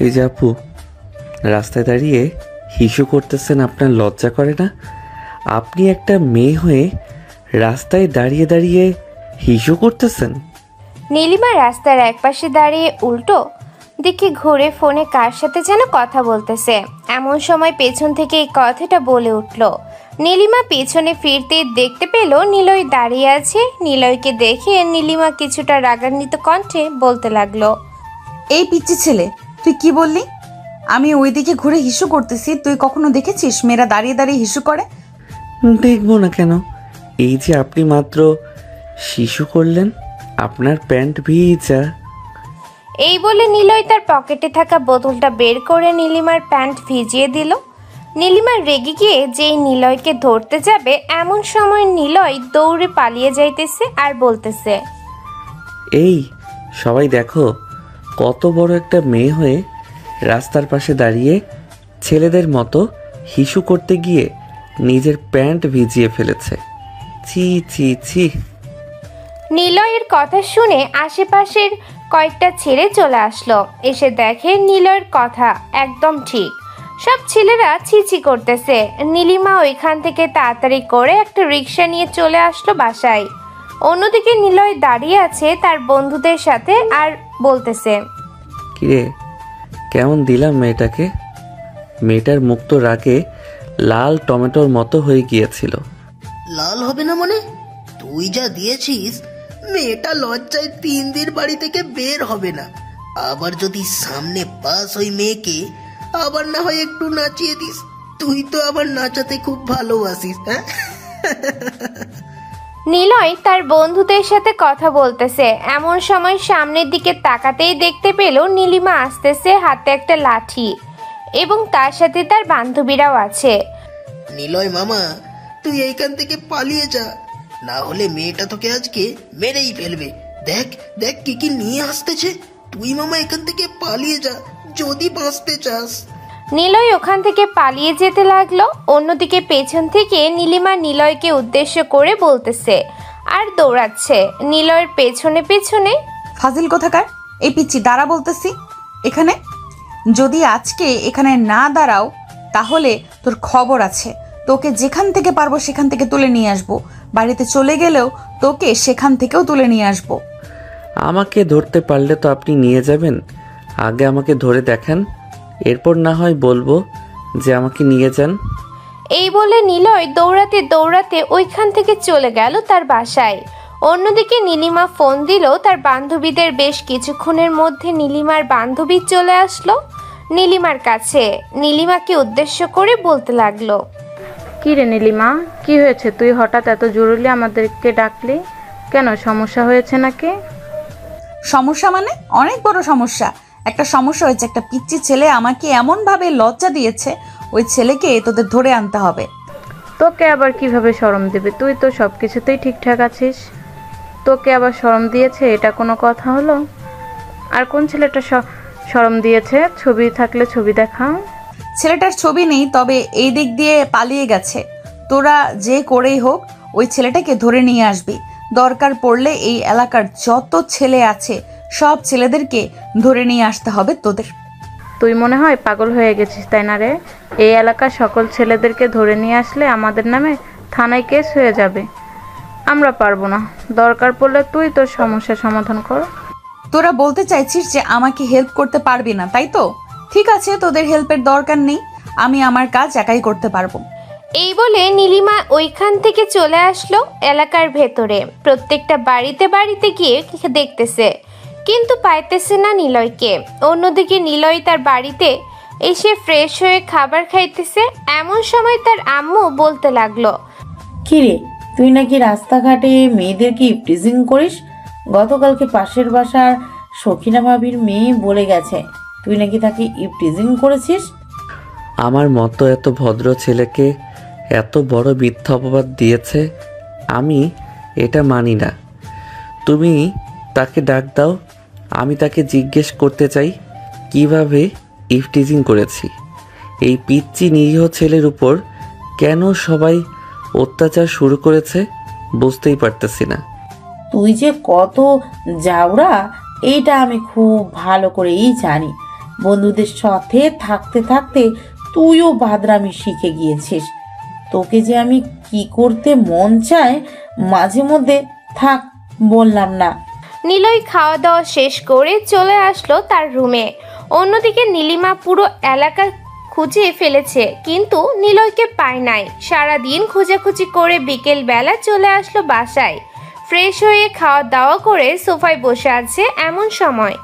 এই যে আপু, রাস্তায় দাঁড়িয়ে হিসু করতেছেন, আপনার লজ্জা করে না? আপনি একটা মেয়ে হয়ে রাস্তায় দাঁড়িয়ে দাঁড়িয়ে হিসু করতেছেন? নীলিমা রাস্তার একপাশে দাঁড়িয়ে উল্টো দিকে ঘুরে ফোনে কার সাথে যেন কথা বলতেছে। এমন সময় পেছন থেকে এই কথাটা বলে উঠল। নীলিমা পেছনে ফিরতে দেখতে পেল নিলয় দাঁড়িয়ে আছে। নিলয়কে দেখে নীলিমা কিছুটা রাগান্বিত কণ্ঠে বলতে লাগলো, এই পিচ্চি ছেলে, তুই কি বললি? আমি ওইদিকে ঘুরে হিসু করতেছি, তুই কখনো দেখেছিস মেয়েরা দাঁড়িয়ে দাঁড়িয়ে হিসু করে? দেখবো না কেন? এই যে আপনি মাত্র শিশু করলেন, আপনার প্যান্ট ভিজা। এই বলে নিলয় তার পকেটে থাকা বোতলটা বের করে নীলিমার প্যান্ট ভিজিয়ে দিল। নীলিমা রেগে গিয়ে যেই নিলয়কে ধরতে যাবে এমন সময় নিলয় দৌড়ে পালিয়ে যাইতেছে আর বলতেছে, এই সবাই দেখো, কত বড় একটা মেয়ে হয়ে রাস্তার পাশে দাঁড়িয়ে ছেলেদের মতো হিসু করতে গিয়ে নিজের প্যান্ট ভিজিয়ে ফেলেছে। ছি ছি ছি। নিলয়ের কথা শুনে আশেপাশের কয়েকটা ছেলে চলে আসলো। এসে দেখে নিলয়ের কথা একদম ঠিক, সব ছেলেরা ছিছি করতেছে। নীলিমা ওইখান থেকে তাড়াতাড়ি করে একটা রিক্সা নিয়ে চলে আসলো বাসায়। অন্যদিকে নিলয় দাঁড়িয়ে আছে তার বন্ধুদের সাথে আর বলতেছে, কিরে, কেমন দিলাম মেয়েটাকে? মেয়েটার মুখ তো রাগে লাল টমেটোর মতো হয়ে গিয়েছিল। লাল হবে না মানে? তুই যা দিয়েছিস, মেয়েটা লজ্জায় 3 দিন বাড়ি থেকে বের হবে না। আবার যদি সামনে পাস ওই মেয়েকে, আবার না হয় একটু নাচিয়ে দিস। তুই তো আবার নাচাতে খুব ভালোবাসিস। হ্যাঁ, নিলয় তার বন্ধুদের সাথে কথা বলতেছে। এমন সময় সামনের দিকে তাকাতেই দেখতে পেল নীলিমা আসতেছে, হাতে একটা লাঠি এবং তার সাথে তার বান্ধবীরাও আছে। নিলয় মামা, তুই এইখান থেকে পালিয়ে যা, না হলে মেয়েটা তোকে আজকে মেরেই ফেলবে। দেখ দেখ কি কি নিয়ে আসতেছে। তুই মামা এখান থেকে পালিয়ে যা যদি বাঁচতে চাস। নিলয় ওখান থেকে পালিয়ে যেতে লাগলো। অন্যদিকে পেছন থেকে নীলিমা নিলয়কে উদ্দেশ্য করে বলতেছে আর দৌড়াচ্ছে নিলয়ের পেছনে পেছনে। ফাজিল কোথাকার! এই পিচ্চি, দাঁড়া বলতেছি এখানে। যদি আজকে এখানে না দাঁড়াও তাহলে তোর খবর আছে। তোকে যেখান থেকে পারবো সেখান থেকে তুলে নিয়ে আসবো। বাড়িতে চলে গেলেও তোকে সেখান থেকেও তুলে নিয়ে আসবো। আমাকে ধরতে পারলে তো আপনি নিয়ে যাবেন, আগে আমাকে ধরে দেখান, এরপর না হয় বলবো যে আমাকে নিয়ে যান। এই বলে নিলয় দৌড়াতে দৌড়াতে ওইখান থেকে চলে গেল তার বাসায়। অন্যদিকে নীলিমা ফোন দিল তার বান্ধবীদের। বেশ কিছুক্ষণের মধ্যে নীলিমার বান্ধবী চলে আসলো নীলিমার কাছে। নীলিমাকে উদ্দেশ্য করে বলতে লাগলো, কি রে নীলিমা, কি হয়েছে? তুই হঠাৎ এত জরুরি আমাদেরকে ডাকলি কেন? সমস্যা হয়েছে নাকি? সমস্যা মানে? অনেক বড় সমস্যা। একটা সমস্যা হয়েছে। একটা পিচ্চি ছেলে আমাকে এমনভাবে লজ্জা দিয়েছে, ওই ছেলেকে তোদের ধরে আনতে হবে। তোকে আবার কিভাবে শরম দেবে? তুই তো সব কিছুতেই ঠিকঠাক আছিস, তোকে আবার শরম দিয়েছে? এটা কোনো কথা হলো? আর কোন ছেলেটা শরম দিয়েছে? ছবি থাকলে ছবি দেখা। ছেলেটার ছবি নেই, তবে এই দিক দিয়ে পালিয়ে গেছে। তোরা যে করেই হোক ওই ছেলেটাকে ধরে নিয়ে আসবি। দরকার পড়লে এই এলাকার যত ছেলে আছে সব ছেলেদেরকে ধরে নিয়ে আসতে হবে তোদের। তুই মনে হয় পাগল হয়ে গেছিস, তাই না রে? এই এলাকার সকল ছেলেদেরকে ধরে নিয়ে আসলে আমাদের নামে থানায় কেস হয়ে যাবে। আমরা পারবো না। দরকার পড়লে তুই তোর সমস্যার সমাধান কর। তোরা বলতে চাইছিস যে আমাকে হেল্প করতে পারবি না, তাই তো? ঠিক আছে, তোদের হেল্পের দরকার নেই, আমি আমার কাজ একাই করতে পারবো। এই বলে নীলিমা ওইখান থেকে চলে আসলো এলাকার ভেতরে। প্রত্যেকটা বাড়িতে বাড়িতে গিয়ে দেখতেছে, কিন্তু পাইতেছে না নিলয়কে। অন্যদিকে নিলয় তার বাড়িতে এসে ফ্রেশ হয়ে খাবার খাইতেছে। এমন সময় তার আম্মু বলতে লাগলো, কিরে, তুই নাকি রাস্তাঘাটে মেয়েদেরকে ইপটিজিং করিস? গতকালকে পাশের বাসার সখিনা ভাবির মেয়ে বলে গেছে তুই নাকি তাকে ইপটিজিং করেছিস। আমার মতো এত ভদ্র ছেলেকে এত বড় মিথ্যা অপবাদ দিয়েছে, আমি এটা মানি না। তুমি তাকে ডাক দাও, আমি তাকে জিজ্ঞেস করতে চাই কিভাবে ইফটিজিং করেছি। এই পিচ্চি নিরীহ ছেলের উপর কেন সবাই অত্যাচার শুরু করেছে বুঝতেই পারতেছি না। তুই যে কত জাউরা এইটা আমি খুব ভালো করেই জানি। বন্ধুদের সাথে থাকতে থাকতে তুইও বাদরামি শিখে গিয়েছিস। তোকে যে আমি কি করতে মন চায় মাঝে মধ্যে, থাক বললাম না। নিলয় খাওয়া দাওয়া শেষ করে চলে আসলো তার রুমে। অন্যদিকে নীলিমা পুরো এলাকা খুঁজে ফেলেছে, কিন্তু নিলয়কে পায় নাই। সারাদিন খোঁজাখুঁজি করে বিকেল বেলা চলে আসলো বাসায়। ফ্রেশ হয়ে খাওয়া দাওয়া করে সোফায় বসে আছে, এমন সময়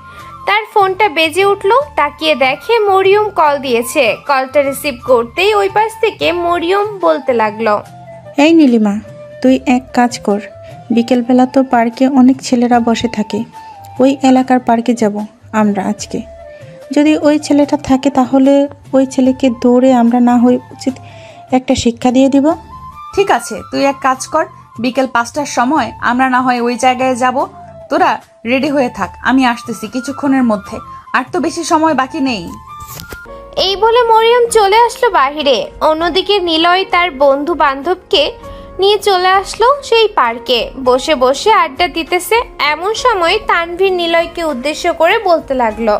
তার ফোনটা বেজে উঠলো। তাকিয়ে দেখে মরিয়ম কল দিয়েছে। কলটা রিসিভ করতেই ওই পাশ থেকে মরিয়ম বলতে লাগলো, এই নীলিমা, তুই এক কাজ কর, বিকেলবেলা তো পার্কে অনেক ছেলেরা বসে থাকে, ওই এলাকার পার্কে যাব আমরা আজকে। যদি ওই ছেলেটা থাকে তাহলে ওই ছেলেকে দৌড়ে আমরা না হয়ে উচিত একটা শিক্ষা দিয়ে দিব। ঠিক আছে, তুই এক কাজ কর, বিকেল 5টার সময় আমরা না হয় ওই জায়গায় যাব। তোরা রেডি হয়ে থাক, আমি আসতেছি কিছুক্ষণের মধ্যে, আর তো বেশি সময় বাকি নেই। এই বলে মরিয়ম চলে আসলো বাহিরে। অন্যদিকে নিলয় তার বন্ধু বান্ধবকে নিয়ে চলে আসলো সেই পার্কে। বসে বসে আড্ডা দিতেছে, এমন সময় তানভীর নিলয়কে উদ্দেশ্য করে বলতে লাগলো,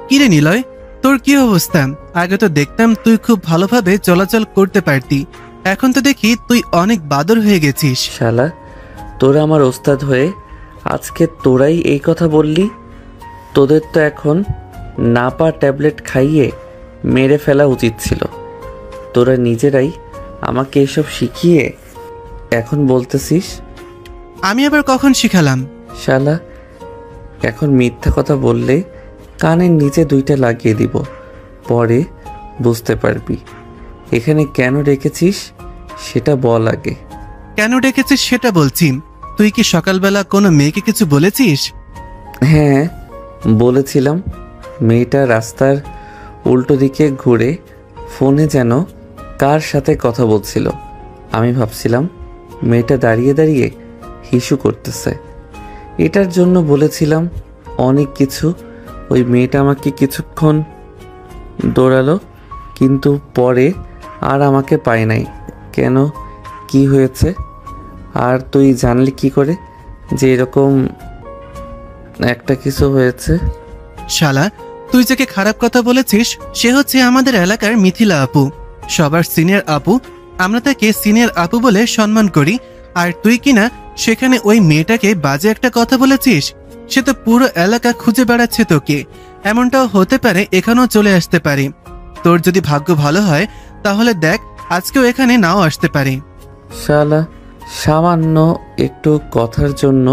কিরে নিলয়, তোর কি অবস্থা? আগে তো দেখতাম তুই খুব ভালোভাবে চলাচল করতে পারতি, এখন তো দেখি তুই অনেক বাদর হয়ে গেছিস। শালা, তোরা আমার ওস্তাদ হয়ে আজকে তোরাই এই কথা বললি? তোদের তো এখন নাপা ট্যাবলেট খাইয়ে মেরে ফেলা উচিত ছিল। তোরা নিজেরাই আমাকে এসব শিখিয়ে এখন বলতেছিস? আমি আবার কখন শিখালাম? শালা, এখন মিথ্যা কথা বললে কানের নিচে 2টা লাগিয়ে দিব, পরে বুঝতে পারবি। এখানে কেন রেখেছিস সেটা বল আগে। কেন ডেকেছিস সেটা বলছি। তুই কি সকালবেলা কোনো মেয়েকে কিছু বলেছিস? হ্যাঁ বলেছিলাম। মেয়েটা রাস্তার উল্টো দিকে ঘুরে ফোনে যেন কার সাথে কথা বলছিল। আমি ভাবছিলাম মেয়েটা দাঁড়িয়ে দাঁড়িয়ে হিসু করতেছে। এটার জন্য বলেছিলাম অনেক কিছু। ওই মেয়েটা আমাকে কিছুক্ষণ দৌড়ালো, কিন্তু পরে আর আমাকে পায় নাই। কেন, কি হয়েছে? আর তুই জানলি কি করে যে এরকম একটা কিছু হয়েছে? শালা, তুই যাকে খারাপ কথা বলেছিস সে হচ্ছে আমাদের এলাকার মিথিলা আপু, সবার সিনিয়র আপু। আমরা তাকে সিনিয়র আপু বলে সম্মান করি, আর তুই কিনা সেখানে ওই মেয়েটাকে বাজে একটা কথা বলেছিস। সে তো পুরো এলাকা খুঁজে বেড়াচ্ছে তোকে। এমনটাও হতে পারে এখানেও চলে আসতে পারি। তোর যদি ভাগ্য ভালো হয় তাহলে দেখ আজকেও এখানে নাও আসতে পারি। শালা, সামান্য একটু কথার জন্য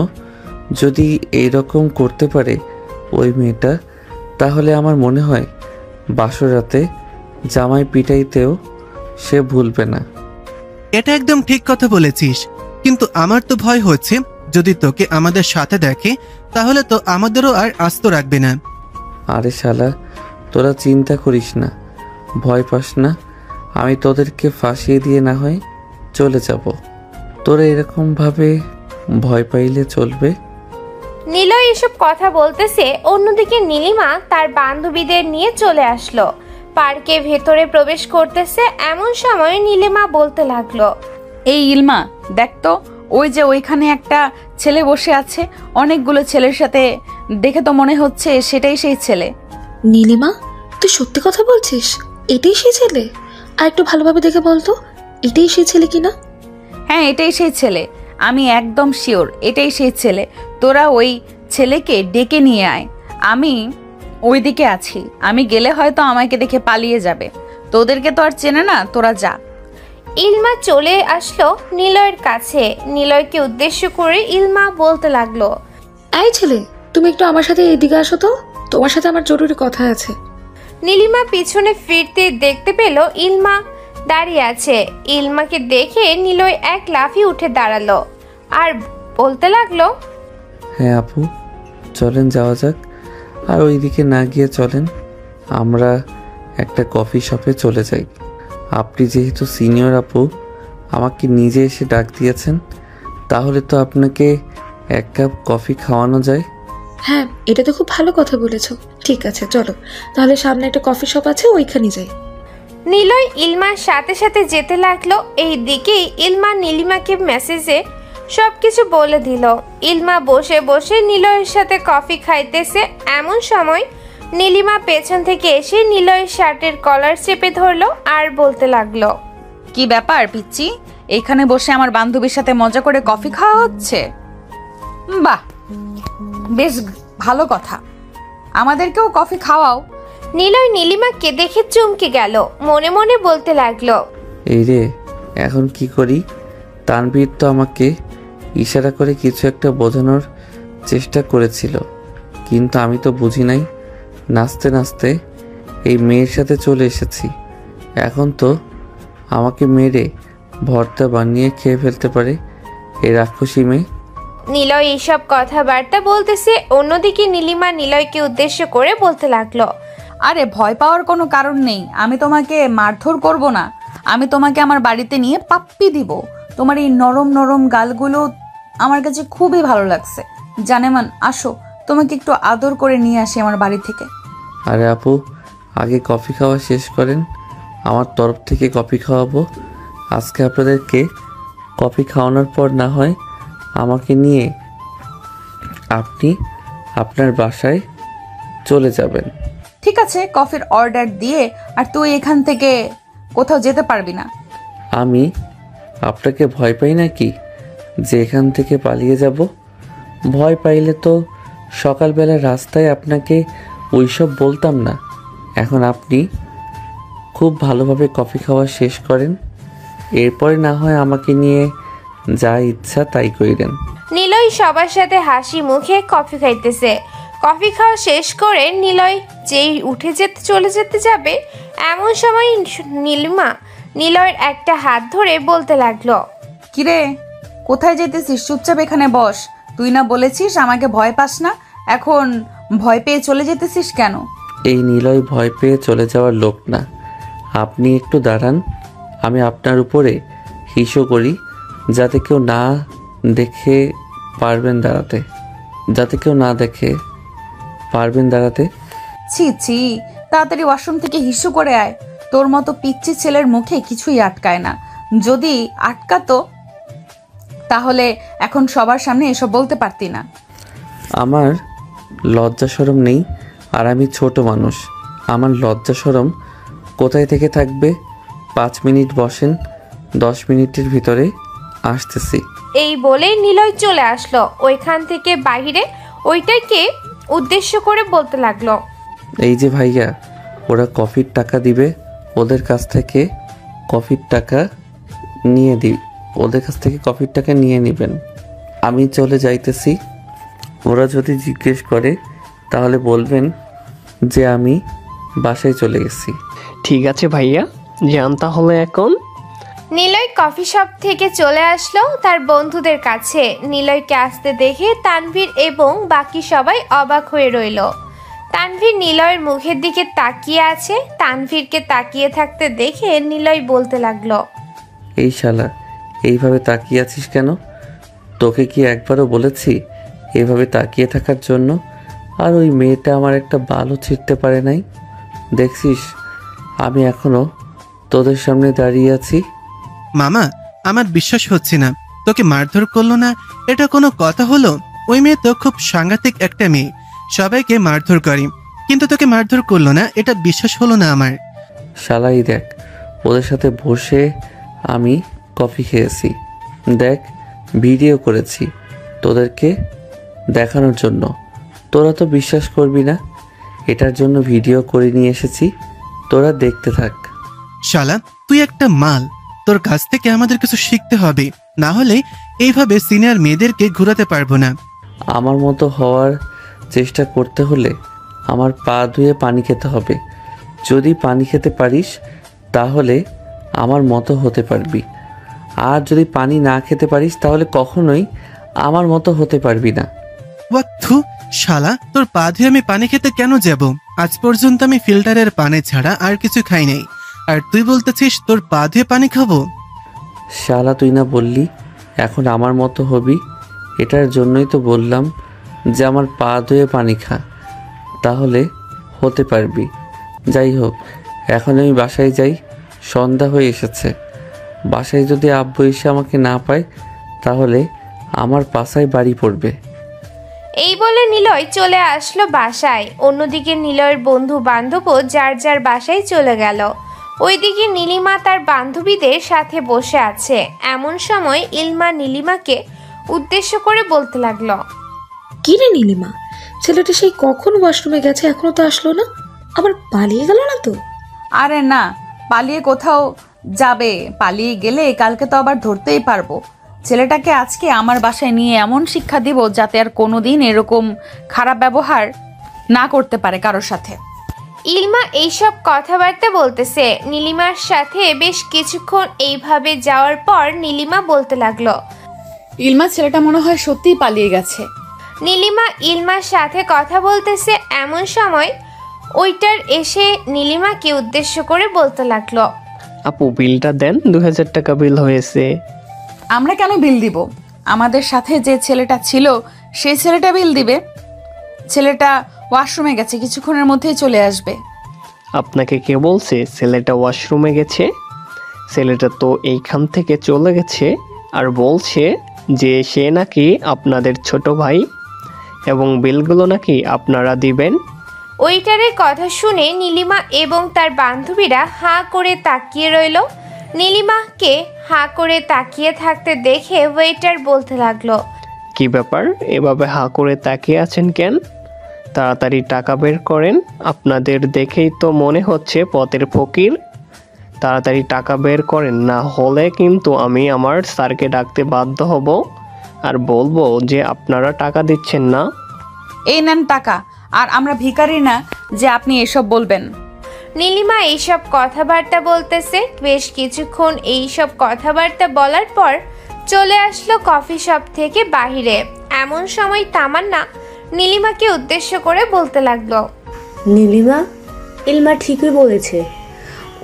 যদি এইরকম করতে পারে ওই মেয়েটা, তাহলে আমার মনে হয় বাসরাতে জামাই পিটাইতেও সে ভুলবে না। এটা একদম ঠিক কথা বলেছিস, কিন্তু আমার তো ভয় হচ্ছে যদি তোকে আমাদের সাথে দেখে তাহলে তো আমাদেরও আর আস্ত রাখবে না। আরে শালা, তোরা চিন্তা করিস না, ভয় পাস না। আমি তোদেরকে ফাঁসিয়ে দিয়ে না হয় চলে যাব। তোরা এরকমভাবে ভয় পাইলে চলবে? নিলয় এসব কথা বলতেছে, অন্যদিকে নীলিমা তার বান্ধবীদের নিয়ে চলে আসলো। পার্কে ভেতরে প্রবেশ করতেছে, এমন সময় নীলিমা বলতে লাগলো, এই ইলমা, দেখ তো, ওই যে ওইখানে একটা ছেলে বসে আছে অনেকগুলো ছেলের সাথে, দেখে তো মনে হচ্ছে সেটাই সেই ছেলে। নীলিমা, তুই সত্যি কথা বলছিস? এটাই সেই ছেলে? আর একটু ভালোভাবে দেখে বলতো, এটাই সেই ছেলে কিনা? হ্যাঁ, এটাই সেই ছেলে, আমি একদম শিওর এটাই সেই ছেলে। তোরা ওই ছেলেকে ডেকে নিয়ে আয়, আমি ওইদিকে আছি। আমি গেলে হয়তো আমাকে দেখে পালিয়ে যাবে। তোদেরকে তো আর চেনে না, তোরা যা। ইলমা চলে আসলো নিলয়ের কাছে। নিলয়কে উদ্দেশ্য করে ইলমা বলতে লাগলো, এই ছেলে, তুমি একটু আমার সাথে এদিকে আসো তো, তোমার সাথে আমার জরুরি কথা আছে। নীলিমা পিছনে ফিরতে দেখতে পেল ইলমা দাঁড়িয়ে আছে। ইলমাকে দেখে নিলয় এক লাফিয়ে উঠে দাঁড়ালো আর বলতে লাগলো, হ্যাঁ আপু, চলেন যাওয়া যাক। আর ওইদিকে না গিয়ে চলেন আমরা একটা কফি শপে চলে যাই। আপনি যেহেতু সিনিয়র আপু, আমাকে নিজে এসে ডাক দিয়েছেন, তাহলে তো আপনাকে 1 কাপ কফি খাওয়ানো যায়। হ্যাঁ, এটা তো খুব ভালো কথা বলেছো। ঠিক আছে, চলো তাহলে, সামনে একটা কফি শপ আছে, ওইখানে যাই। নিলয় ইলমার সাথে সাথে যেতে লাগলো। এই দিকেই ইলমা নীলিমাকে মেসেজে সবকিছু বলে দিল। ইলমা বসে বসে নিলয়ের সাথে কফি খাইতেছে, এমন সময় নীলিমা পেছন থেকে এসে নিলয়ের শার্টের কলার চেপে ধরলো আর বলতে লাগলো, কি ব্যাপার পিচ্চি, এইখানে বসে আমার বান্ধবীর সাথে মজা করে কফি খাওয়া হচ্ছে? বাহ, বেশ ভালো কথা, আমাদেরকেও কফি খাওয়াও। নিলয় নীলিমাকে দেখে চমকে গেল, মনে মনে বলতে লাগলো, এই রে, এখন কি করি? তানভীর তো আমাকে ইশারা করে কিছু একটা বোঝানোর চেষ্টা করেছিল, কিন্তু আমি তো বুঝি নাই। নাচতে নাচতে এই মেয়ের সাথে চলে এসেছি, এখন তো আমাকে মেরে ভর্তা বানিয়ে খেয়ে ফেলতে পারে এই রাক্ষসী মেয়ে। নিলয় এইসব কথাবার্তা বলতেছে, অন্যদিকে নীলিমা নিলয়কে উদ্দেশ্য করে বলতে লাগলো, আরে ভয় পাওয়ার কোনো কারণ নেই, আমি তোমাকে মারধর করব না, আমি তোমাকে আমার বাড়িতে নিয়ে পাপ্পি দিব। তোমার এই নরম নরম গালগুলো আমার কাছে খুবই ভালো লাগছে। জানেমান, আসো তোমাকে একটু আদর করে নিয়ে আসি আমার বাড়ি থেকে। আরে আপু, আগে কফি খাওয়া শেষ করেন, আমার তরফ থেকে কফি খাওয়াবো। আজকে আপনাদেরকে কফি খাওয়ানোর পর না হয় আমাকে নিয়ে আপনি আপনার বাসায় চলে যাবেন। ঠিক আছে, কফির অর্ডার দিয়ে আর তুই এখান থেকে কোথাও যেতে পারবি না। আমি আপনাকে ভয় পাই নাকি যে এখান থেকে পালিয়ে যাব? ভয় পাইলে তো সকালবেলা রাস্তায় আপনাকে ওইসব বলতাম না। এখন আপনি খুব ভালোভাবে কফি খাওয়া শেষ করেন, এরপরে না হয় আমাকে নিয়ে যা ইচ্ছা তাই কইরেন। নিলয় সবার সাথে হাসি মুখে কফি খাইতেছে। কফি খাওয়া শেষ করে নিলয় যেই উঠে চলে যেতে যাবে, এমন সময় নীলিমা নিলয়ের একটা হাত ধরে বলতে লাগলো, কিরে, কোথায় যেতেছিস? চুপচাপ এখানে বস। তুই না বলেছিস আমাকে ভয় পাস না, এখন ভয় পেয়ে চলে যেতেছিস কেন? এই নিলয় ভয় পেয়ে চলে যাওয়ার লোক না, আপনি একটু দাঁড়ান, আমি আপনার উপরে হিসো করি যাতে কেউ না দেখে পারবেন দাঁড়াতে, যাতে কেউ না দেখে পারবেন দাঁড়াতে। ছি ছি, তাড়াতাড়ি ওয়াশরুম থেকে হিসু করে আয়। তোর মতো পিচ্চি ছেলের মুখে কিছুই আটকায় না, যদি আটকাতো তাহলে এখন সবার সামনে এসব বলতে পারতি না। আমার লজ্জা শরম নেই, আর আমি ছোট মানুষ, আমার লজ্জা শরম কোথায় থেকে থাকবে? 5 মিনিট বসেন, 10 মিনিটের ভিতরে আসতেছি। এই বলে নিলয় চলে আসলো ওইখান থেকে বাইরে। ওইটাকে উদ্দেশ্য করে বলতে লাগলো, এই যে ভাইয়া, ওরা কফির টাকা দিবে, ওদের কাছ থেকে কফির টাকা নিয়ে নেবেন। আমি চলে যাইতেছি, ওরা যদি জিজ্ঞেস করে তাহলে বলবেন যে আমি বাসায় চলে গেছি। ঠিক আছে ভাইয়া, যান তাহলে এখন। নিলয় কফি শপ থেকে চলে আসলো তার বন্ধুদের কাছে। নিলয়কে আসতে দেখে তানভীর এবং বাকি সবাই অবাক হয়ে রইল। তানভীর নিলয়ের মুখের দিকে তাকিয়ে আছে। তানভীরকে তাকিয়ে থাকতে দেখে নিলয় বলতে লাগলো, এই শালা, এইভাবে তাকিয়ে আছিস কেন? তোকে কি একবারও বলেছি এইভাবে তাকিয়ে থাকার জন্য? আর ওই মেয়েটা আমার একটা বালও ছিঁড়তে পারে নাই। দেখছিস আমি এখনো তোদের সামনে দাঁড়িয়ে আছি। মামা, আমার বিশ্বাস হচ্ছে না, তোকে মারধর করলো না, এটা কোনো কথা হলো? ওই মেয়ে তো খুব সাংঘাতিক একটা মেয়ে, সবাইকে মারধর করে, কিন্তু তোকে মারধর করলো না, এটা বিশ্বাস হলো না আমার। শালাই দেখ, ওদের সাথে বসে আমি কফি খেয়েছি, দেখ ভিডিও করেছি তোদেরকে দেখানোর জন্য। তোরা তো বিশ্বাস করবি না, এটার জন্য ভিডিও করে নিয়ে এসেছি, তোরা দেখতে থাক। শালা, তুই একটা মাল, তোর কাছ থেকে আমাদের কিছু শিখতে হবে, না হলে এইভাবে সিনিয়র মেয়েদেরকে ঘোরাতে পারবো না। আমার মতো হওয়ার চেষ্টা করতে হলে আমার পা ধুয়ে পানি খেতে হবে। যদি পানি খেতে পারিস তাহলে আমার মতো হতে পারবি, আর যদি পানি না খেতে পারিস তাহলে কখনোই আমার মতো হতে পারবি না। ওয়াথু শালা, তোর পা ধুয়ে আমি পানি খেতে কেন যাব? আজ পর্যন্ত আমি ফিল্টারের পানি ছাড়া আর কিছু খাই নাই, আর তুই বলতেছিস তোর পা ধুয়ে পানি খাবো? শালা, তুই না বললি এখন আমার মতো হবি? এটার জন্যই তো বললাম যে আমার পা ধুয়ে পানি খা, তাহলে হতে পারবি। যাই হোক, এখন আমি বাসায় যাই, সন্ধ্যা হয়ে এসেছে। বাসায় যদি আব্বু এসে আমাকে না পায় তাহলে আমার পাশায় বাড়ি পড়বে। এই বলে নিলয় চলে আসলো বাসায়। অন্যদিকে নিলয়ের বন্ধু বান্ধবও যার যার বাসায় চলে গেল। ওইদিকে নীলিমা তার বান্ধবীদের সাথে বসে আছে। এমন সময় ইলমা নীলিমাকে উদ্দেশ্য করে বলতে লাগলো, কি রে নীলিমা, ছেলেটা সেই কখন ওয়াশরুমে গেছে, এখনো তো আসলো না, আবার পালিয়ে গেল না তো? আরে না, পালিয়ে কোথাও যাবে? পালিয়ে গেলে কালকে তো আবার ধরতেই পারবো। ছেলেটাকে আজকে আমার বাসায় নিয়ে এমন শিক্ষা দিব যাতে আর কোনোদিন এরকম খারাপ ব্যবহার না করতে পারে কারোর সাথে। ইলমা এইসব কথাবার্তা বলতেছে। নীলিমার সাথে বেশ কিছুক্ষণ এইভাবে যাওয়ার পর নীলিমা বলতে লাগলো, ইলমা, ছেলেটা মনে হয় সত্যিই পালিয়ে গেছে। নীলিমা ইলমার সাথে কথা বলতেছে। এমন সময় ওইটার এসে নীলিমাকে উদ্দেশ্য করে বলতে লাগলো, আপু বিলটা দেন, 2000 টাকা বিল হয়েছে। আমরা কেন বিল দিব? আমাদের সাথে যে ছেলেটা ছিল সেই ছেলেটা বিল দিবে। ছেলেটা ওয়াশরুমে গেছে, কিছুক্ষণের মধ্যেই চলে আসবে। আপনাকে কে বলছে ছেলেটা ওয়াশরুমে গেছে? ছেলেটা তো এইখান থেকে চলে গেছে আর বলছে যে সে নাকি আপনাদের ছোট ভাই এবং বিলগুলো নাকি আপনারা দিবেন। ওইটারের কথা শুনে নীলিমা এবং তার বান্ধবীরা হাঁ করে তাকিয়ে রইল। নীলিমাকে হাঁ করে তাকিয়ে থাকতে দেখে ওয়েটার বলতে লাগলো, কি ব্যাপার, এভাবে হাঁ করে তাকিয়ে আছেন কেন? তাড়াতাড়ি টাকা বের করেন, আপনাদের দেখেই তো মনে হচ্ছে পথের ফকির। তাড়াতাড়ি টাকা বের করেন, না হলে কিন্তু আমি আমার স্যারকে ডাকতে বাধ্য হব আর বলবো যে আপনারা টাকা দিচ্ছেন না। এই নেন টাকা, আর আমরা ভিখারি না যে আপনি এসব বলবেন। নীলিমা এইসব কথাবার্তা বলতেছে। বেশ কিছুক্ষণ এইসব কথাবার্তা বলার পর চলে আসলো কফি শপ থেকে বাহিরে। এমন সময় তামান্না নীলিমাকে উদ্দেশ্য করে বলতে লাগলো, নীলিমা, ইলমা ঠিকই বলেছে,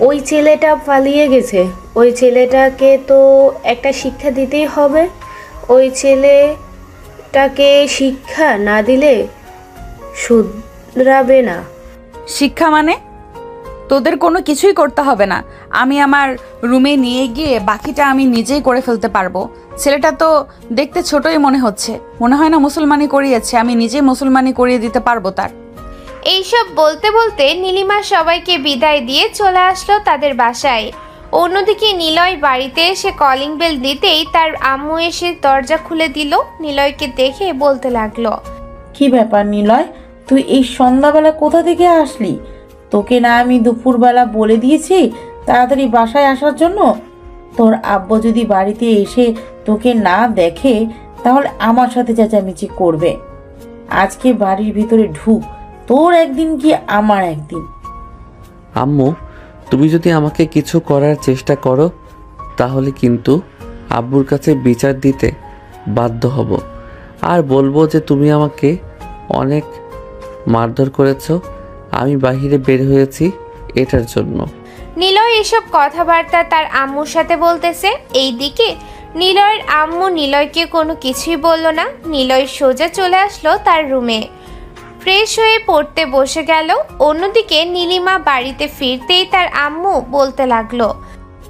ওই ছেলেটা পালিয়ে গেছে। ওই ছেলেটাকে তো একটা শিক্ষা দিতেই হবে। ওই ছেলেটাকে শিক্ষা না দিলে শুধরাবে না। শিক্ষা মানে? তোদের কোনো কিছুই করতে হবে না। আমি আমার রুমে নিয়ে গিয়ে বাকিটা আমি নিজেই করে ফেলতে পারবো। ছেলেটা তো দেখতে ছোটই মনে হচ্ছে, মনে হয় না মুসলমানি করিয়েছে। আমি নিজেই মুসলমানি করিয়ে দিতে পারবো তার। এইসব বলতে বলতে নীলিমা সবাইকে বিদায় দিয়ে চলে আসলো তাদের বাসায়। অন্যদিকে নিলয় বাড়িতে এসে কলিং বেল দিতেই তার আম্মু এসে দরজা খুলে দিল। নিলয়কে দেখে বলতে লাগলো, কি ব্যাপার নিলয়, তুই এই সন্ধ্যাবেলা কোথা থেকে আসলি? তোকে না আমি দুপুরবেলা বলে দিয়েছি তাড়াতাড়ি বাসায় আসার জন্য? তোর আব্বু যদি বাড়িতে এসে তোকে না দেখে তাহলে আমার সাথে চেঁচামেচি করবে। আজকে বাড়ির ভিতরে ঢুক, তোর একদিন কি আমার একদিন। আম্মু, তুমি যদি আমাকে কিছু করার চেষ্টা করো তাহলে কিন্তু আব্বুর কাছে বিচার দিতে বাধ্য হব আর বলবো যে তুমি আমাকে অনেক মারধর করেছো। আমি বাহিরে বের হয়েছি এটার জন্য। নিলয় এসব কথাবার্তা তার আম্মুর সাথে বলতেছে। এইদিকে নিলয়ের আম্মু নিলয়কে কোনো কিছুই বলল না। নিলয় সোজা চলে আসলো তার রুমে, ফ্রেশ হয়ে পড়তে বসে গেল। অন্যদিকে নীলিমা বাড়িতে ফিরতেই তার আম্মু বলতে লাগলো,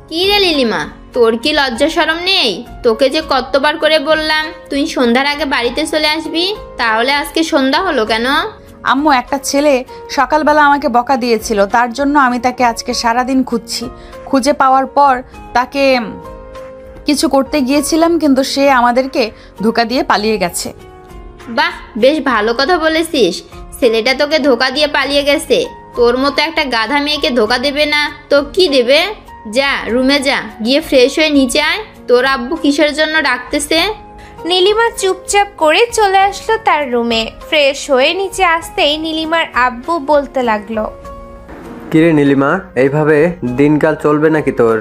কি রে নীলিমা, তোর কি লজ্জা শরম নেই? তোকে যে কতবার করে বললাম তুই সন্ধ্যার আগে বাড়িতে চলে আসবি, তাহলে আজকে সন্ধ্যা হলো কেন? আম্মু, একটা ছেলে সকালবেলা আমাকে বকা দিয়েছিল, তার জন্য আমি তাকে আজকে সারাদিন খুঁজছি। খুঁজে পাওয়ার পর তাকে কিছু করতে গিয়েছিলাম, কিন্তু সে আমাদেরকে ধোঁকা দিয়ে পালিয়ে গেছে। বাহ, বেশ ভালো কথা বলেছিস। ছেলেটা তোকে ধোকা দিয়ে পালিয়ে গেছে। তোর মতো একটা গাধা মেয়েকে ধোকা দেবে না তো কি দেবে? যা রুমে যা, গিয়ে ফ্রেশ হয়ে নিচে আয়। তোর আব্বু কিসের জন্য ডাকতেছে? নীলিমা চুপচাপ করে চলে আসলো তার রুমে। ফ্রেশ হয়ে নিচে আসতেই নীলিমার আব্বু বলতে লাগলো, কিরে নীলিমা, এইভাবে দিনকাল চলবে নাকি তোর?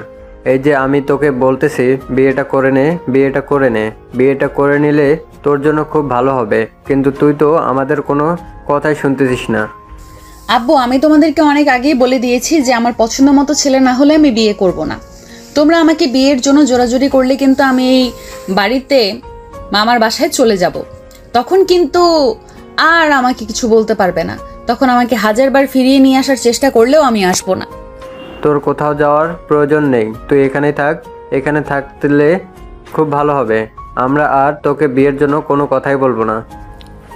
এই যে আমি তোকে বলতেছি বিয়েটা করে নে, বিয়েটা করে নে, বিয়েটা করে নিলে তোর জন্য খুব ভালো হবে, কিন্তু তুই তো আমাদের কোনো কথাই শুনতেছিস না। আব্বু, আমি তোমাদেরকে অনেক আগেই বলে দিয়েছি যে আমার পছন্দ মতো ছেলে না হলে আমি বিয়ে করব না। তোমরা আমাকে বিয়ের জন্য জোরাজুরি করলে কিন্তু আমি এই বাড়িতে মামার বাসায় চলে যাব। তখন কিন্তু আর আমাকে কিছু বলতে পারবে না। তখন আমাকে হাজারবার ফিরিয়ে নিয়ে আসার চেষ্টা করলেও আমি আসবো না। তোর কোথাও যাওয়ার প্রয়োজন নেই, তুই এখানেই থাক। এখানে থাকলে খুব ভালো হবে। আমরা আর তোকে বিয়ের জন্য কোনো কথাই বলবো না।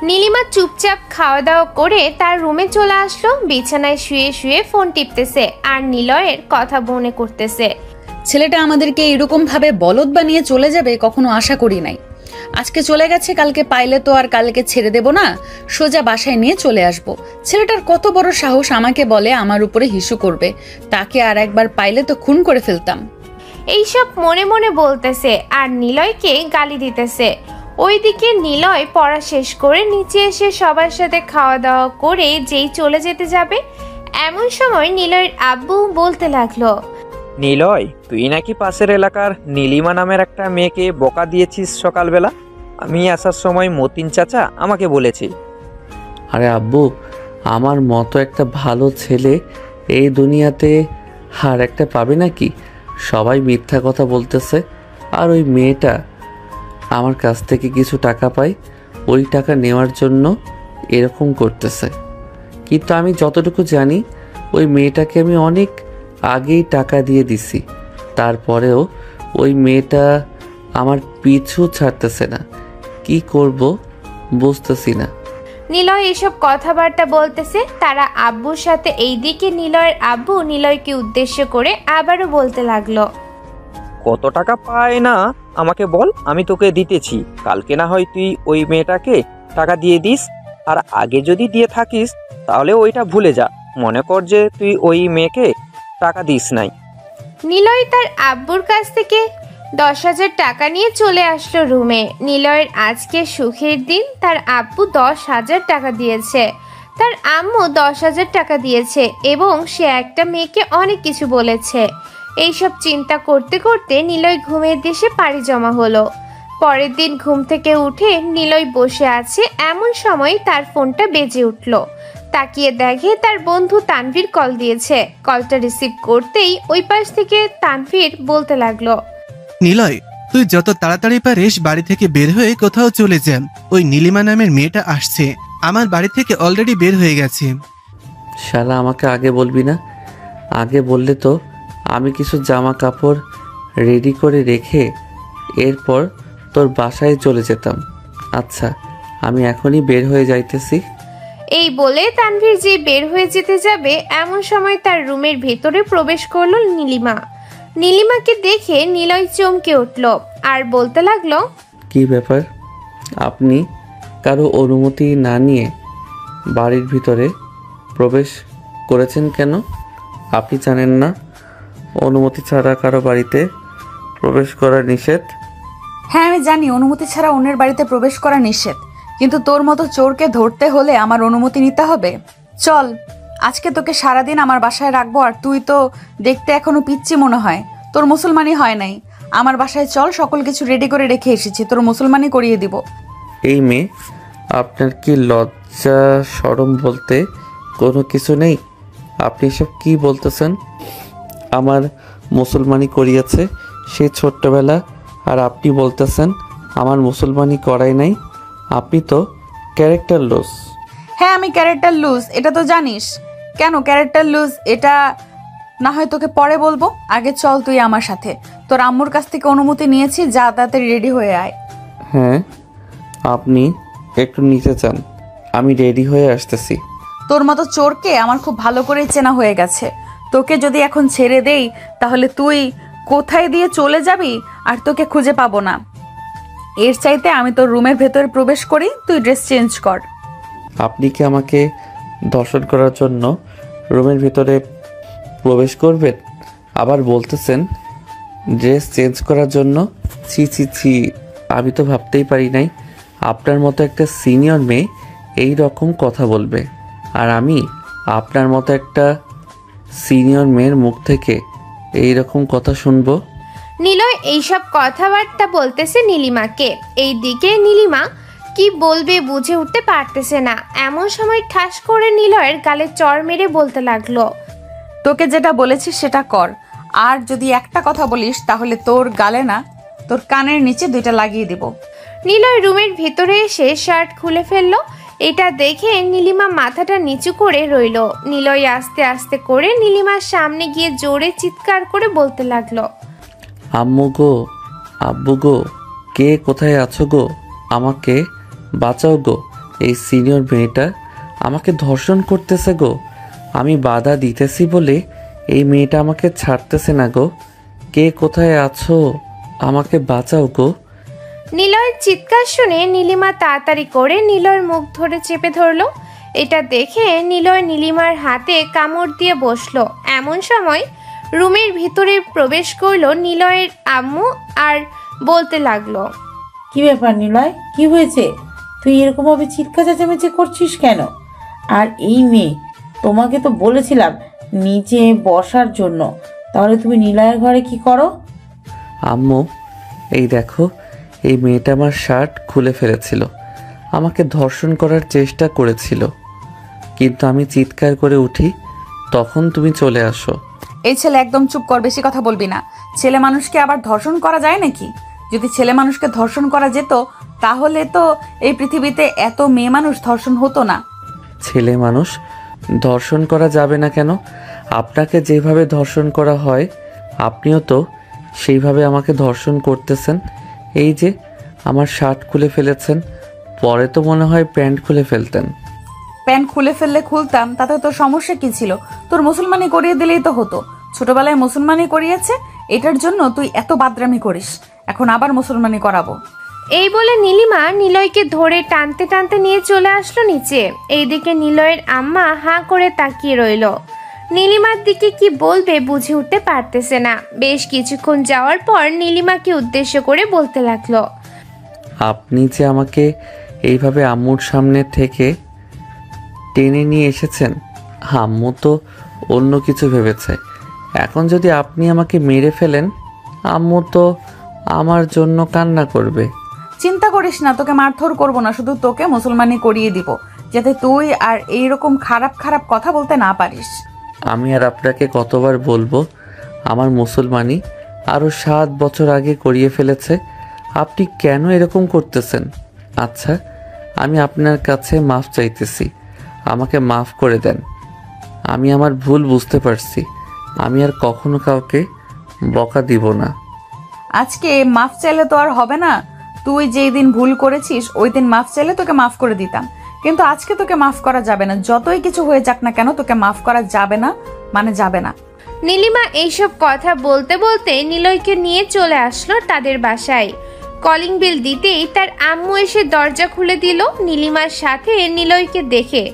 নীলিমা চুপচাপ খাওয়া দাওয়া করে তার রুমে চলে আসলো। বিছানায় শুয়ে শুয়ে ফোন টিপতেছে আর নিলয়ের কথা মনে করতেছে। ছেলেটা আমাদেরকে এরকম ভাবে বলদ বানিয়ে চলে যাবে কখনো আশা করি নাই। আজকে চলে গেছে, কালকে পাইলে তো আর কালকে ছেড়ে দেব না, সোজা বাসায় নিয়ে চলে আসব। ছেলেটার কত বড় সাহস আমাকে বলে আমার উপরে হিসু করবে, তাকে আর একবার পাইলে তো খুন করে ফেলতাম। এইসব মনে মনে বলতেছে আর নিলয়কে গালি দিতেছে। ওইদিকে নিলয় পড়া শেষ করে নিচে এসে সবার সাথে খাওয়া দাওয়া করে যেই চলে যেতে যাবে, এমন সময় নিলয়ের আব্বু বলতে লাগলো, নিলয়, তুই নাকি পাশের এলাকার নীলিমা নামের একটা মেয়েকে বকা দিয়েছিস সকালবেলা। আমি আসার সময় মতিন চাচা আমাকে বলেছি। আরে আব্বু, আমার মতো একটা ভালো ছেলে এই দুনিয়াতে আর একটা পাবে নাকি? সবাই মিথ্যা কথা বলতেছে। আর ওই মেয়েটা আমার কাছ থেকে কিছু টাকা পায়, ওই টাকা নেওয়ার জন্য এরকম করতেছে। কিন্তু আমি যতটুকু জানি ওই মেয়েটাকে আমি অনেক আগেই টাকা দিয়ে দিছি, তারপরেও ওই মেয়েটা আমার পিছু ছাড়তেছে না। কি করব বুঝতেছি না। নিলয় এসব কথাবার্তা বলতেছে তারা আব্বুর সাথে। এইদিকে নিলয়ের আব্বু নিলয়কে উদ্দেশ্য করে আবারও বলতে লাগলো, কত টাকা পায় না আমাকে বল, আমি তোকে দিতেছি। কালকে না হয় তুই ওই মেয়েটাকে টাকা দিয়ে দিস, আর আগে যদি দিয়ে থাকিস তাহলে ওইটা ভুলে যা। মনে কর যে তুই ওই মেয়েকে টাকা দিস নাই। নিলয় তার আব্বুর কাছ থেকে 10,000 টাকা নিয়ে চলে আসলো রুমে। নিলয়ের আজকে সুখের দিন, তার আব্বু 10,000 টাকা দিয়েছে, তার আম্মু 10,000 টাকা দিয়েছে এবং সে একটা মেয়েকে অনেক কিছু বলেছে। এইসব চিন্তা করতে করতে নিলয় ঘুমের দেশে পাড়ি জমা হলো। পরের দিন ঘুম থেকে উঠে নিলয় বসে আছে, এমন সময় তার ফোনটা বেজে উঠল। তাকিয়ে দেখে তার বন্ধু তানভীর কল দিয়েছে। কলটা রিসিভ করতেই ওই পাশ থেকে তানভীর বলতে লাগলো, নিলয়, তুই যত তাড়াতাড়ি পারিস বাড়ি থেকে বের হয়ে কোথাও চলে যা। ওই নীলিমা নামের মেয়েটা আসছে, আমার বাড়ি থেকে অলরেডি বের হয়ে গেছে। শালা, আমাকে আগে বলবি না? আগে বললে তো আমি কিছু জামা কাপড় রেডি করে রেখে এরপর তোর বাসায় চলে যেতাম। আচ্ছা, আমি এখনই বের হয়ে যাইতেছি। এই বলে তানভীর যে বের হয়ে যেতে যাবে, এমন সময় তার রুমের ভেতরে প্রবেশ করলো নীলিমা। নীলিমাকে দেখে নিলয় চমকে উঠল আর বলতে লাগলো, কি ব্যাপার? আপনি কারো অনুমতি না নিয়ে বাড়ির ভিতরে প্রবেশ করেছেন কেন? আপনি জানেন না অনুমতি ছাড়া কারো বাড়িতে প্রবেশ করা নিষেধ? হ্যাঁ, আমি জানি অনুমতি ছাড়া অন্যের বাড়িতে প্রবেশ করা নিষেধ, কিন্তু তোর মতো চোরকে ধরতে হলে আমার অনুমতি নিতে হবে। চল, আজকে তোকে সারাদিন আমার বাসায় রাখবো। আর তুই তো দেখতে এখনো পিচ্ছি মনে হয়, তোর মুসলমানি হয় নাই। আমার বাসায় চল, সকল কিছু রেডি করে রেখে এসেছি, তোর মুসলমানি করিয়ে দিব। এই মেয়ে, আপনার কি লজ্জা শরম বলতে কোনো কিছু নেই? আপনি সব কি বলতেছেন? আমার মুসলমানি করিয়েছে সে ছোট্টবেলা, আর আপনি বলতেছেন আমার মুসলমানি করাই নাই? আপনি তো ক্যারেক্টার লস। হ্যাঁ, আমি ক্যারেক্টার লুজ, এটা তো জানিস। কেন ক্যারেক্টার লুজ এটা না হয় তোকে পরে বলবো, আগে চল তুই আমার সাথে। তোর আম্মুর কাছ থেকে অনুমতি নিয়েছি, যা তাড়াতাড়ি রেডি হয়ে আয়। হ্যাঁ, আপনি একটু নিচে যান, আমি রেডি হয়ে আসতেছি। তোর মতো চোরকে আমার খুব ভালো করে চেনা হয়ে গেছে। তোকে যদি এখন ছেড়ে দেই তাহলে তুই কোথায় দিয়ে চলে যাবি আর তোকে খুঁজে পাবো না। এর চাইতে আমি তোর রুমের ভেতরে প্রবেশ করি, তুই ড্রেস চেঞ্জ কর। আপনি কি আমাকে দর্শন করার জন্য রুমের ভিতরে প্রবেশ করবেন? আবার বলতেছেন ড্রেস চেঞ্জ করার জন্য? ছি ছি ছি, আমি তো ভাবতেই পারি নাই আপনার মতো একটা সিনিয়র মেয়ে এই রকম কথা বলবে, আর আমি আপনার মতো একটা সিনিয়র মেয়ের মুখ থেকে এই রকম কথা শুনবো। নিলয় এইসব কথাবার্তা বলতেছে নীলিমাকে। এইদিকে নীলিমা কি বলবে বুঝে উঠতে পারতেছে না। এমন সময় ঠাস করে নিলয়ের গালে চড় মেরে বলতে লাগলো, তোকে যেটা বলেছি সেটা কর, আর যদি একটা কথা বলিস তাহলে তোর গালে না, তোর কানের নিচে 2টা লাগিয়ে দিব। নিলয় রুমের ভিতরে এসে শার্ট খুলে ফেললো। এটা দেখে নীলিমা মাথাটা নিচু করে রইল। নিলয় আস্তে আস্তে করে নীলিমার সামনে গিয়ে জোরে চিৎকার করে বলতে লাগলো, আম্মু গো, আব্বু গো, কে কোথায় আছো গো? আমাকে বাঁচাও গো, এই সিনিয়র মেয়েটা আমাকে ধর্ষণ করতেছে গো। আমি বাধা দিতেছি বলে এই মেয়েটা আমাকে ছাড়তেছে না গো। কে কোথায় আছো? আমাকে বাঁচাও গো। নিলয়ের চিৎকার শুনে নীলিমা তাড়াতাড়ি করে নিলয়ের মুখ ধরে চেপে ধরলো। এটা দেখে নিলয় নীলিমার হাতে কামড় দিয়ে বসলো। এমন সময় রুমের ভিতরে প্রবেশ করলো নিলয়ের আম্মু আর বলতে লাগলো, কি ব্যাপার নিলয়, কি হয়েছে? তুই এরকমভাবে চিৎকার চেঁচামেচি করছিস কেন? আর এই মেয়ে, তোমাকে তো বলেছিলাম নিচে বসার জন্য, তাহলে তুমি নিলয়ের ঘরে কি করো? আম্মু, এই দেখো, এই মেয়েটা আমার শার্ট খুলে ফেলেছিল, আমাকে ধর্ষণ করার চেষ্টা করেছিল, কিন্তু আমি চিৎকার করে উঠি, তখন তুমি চলে আসো। এই ছেলে একদম চুপ কর, বেশি কথা বলবি না। ছেলে মানুষকে আবার ধর্ষণ করা যায় নাকি? যদি ছেলে মানুষকে ধর্ষণ করা যেত তাহলে তো এই পৃথিবীতে এত মেয়ে মানুষ ধর্ষণ হতো না। ছেলে মানুষ ধর্ষণ করা যাবে না কেন? আপনাকে যেভাবে ধর্ষণ করা হয় আপনিও তো সেইভাবে আমাকে ধর্ষণ করতেছেন। এই যে আমার শার্ট খুলে ফেলেছেন, পরে তো মনে হয় প্যান্ট খুলে ফেলতেন। প্যান্ট খুলে ফেললে খুলতাম, তাতে তোর সমস্যা কি ছিল? তোর মুসলমানি করিয়ে দিলেই তো হতো। ছোটবেলায় মুসলমানি করিয়েছে, এটার জন্য তুই এত বাদরামি করিস, এখন আবার মুসলমানি করাবো। এই বলে নীলিমা নিলয়কে ধরে টানতে টানতে নিয়ে চলে আসলো নিচে। এইদিকে নিলয়ের আম্মা হাঁ করে তাকিয়ে রইল। নীলিমার দিকে কি বলবে বুঝে উঠতে পারতেছে না। বেশ কিছুক্ষণ যাওয়ার পর নীলিমাকে উদ্দেশ্য করে বলতে লাগলো, আপনি যে আমাকে এইভাবে আম্মুর সামনে থেকে টেনে নিয়ে এসেছেন, আম্মু তো অন্য কিছু ভেবেছে। এখন যদি আপনি আমাকে মেরে ফেলেন, আম্মু তো আমার জন্য কান্না করবে। চিন্তা করিস না, তোকে মারধর করবো না, শুধু তোকে মুসলমানি করিয়ে দিব, যাতে তুই আর এইরকম খারাপ খারাপ কথা বলতে না পারিস। আমি আর আপনাকে কতবার বলবো, আমার মুসলমানি আরও 7 বছর আগে করিয়ে ফেলেছে, আপনি কেন এরকম করতেছেন? আচ্ছা, আমি আপনার কাছে মাফ চাইতেছি, আমাকে মাফ করে দেন। আমি আমার ভুল বুঝতে পারছি, আমি আর কখনো কাউকে বকা দিব না। আজকে মাফ চাইলে তো আর হবে না। তুই যেই দিন ভুল করেছিস ওই দিন মাফ চাইলে তোকে মাফ করে দিতাম, কিন্তু আজকে তোকে মাফ করা যাবে না। যতই কিছু হয়ে যাক না কেন, তোকে মাফ করা যাবে না, মানে যাবে না। নীলিমা এইসব কথা বলতে বলতে নিলয়কে নিয়ে চলে আসলো তাদের বাসায়। কলিং বেল দিতেই তার আম্মু এসে দরজা খুলে দিল। নীলিমার সাথে নিলয়কে দেখে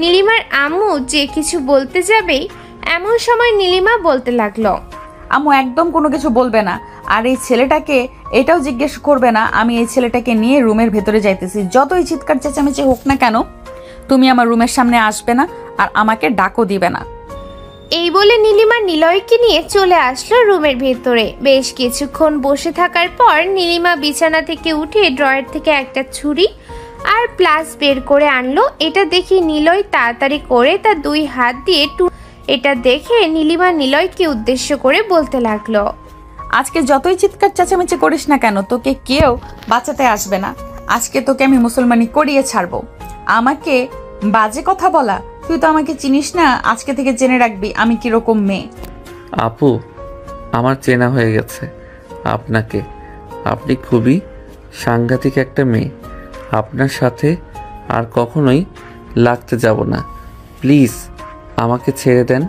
নীলিমার আম্মু যে কিছু বলতে যাবেই, এমন সময় নীলিমা বলতে লাগলো, আম্মু একদম কোনো কিছু বলবে না, আর এই ছেলেটাকে এটাও জিজ্ঞেস করবে না। আমি এই ছেলেটাকে নিয়ে রুমের ভেতরে যাইতেছি, যতই চিৎকার চেঁচামেচি হোক না কেন, তুমি আমার রুমের সামনে আসবে না আর আমাকে ডাকও দিবে না। এই বলে নীলিমা নিলয়কে নিয়ে চলে আসলো রুমের ভেতরে। বেশ কিছুক্ষণ বসে থাকার পর নীলিমা বিছানা থেকে উঠে ড্রয়ার থেকে একটা ছুরি আর প্লাস বের করে আনলো। এটা দেখে নিলয় তাড়াতাড়ি করে তার 2 হাত দিয়ে এটা দেখে নীলিমা নিলয়কে উদ্দেশ্য করে বলতে লাগলো, আজকে যতই চিৎকার চেঁচামেচি করিস না কেন, তোকে কেউ বাঁচাতে আসবে না। আজকে তোকে আমি মুসলমানি করিয়ে ছাড়বো। আমাকে বাজে কথা বলা, তুই তো আমাকে চিনিস না, আজকে থেকে জেনে রাখবি আমি কিরকম মেয়ে। আপু, আমার চেনা হয়ে গেছে আপনাকে, আপনি খুবই সাংঘাতিক একটা মেয়ে। আপনার সাথে আর কখনোই লাগতে যাব না, প্লিজ আমাকে ছেড়ে দেন।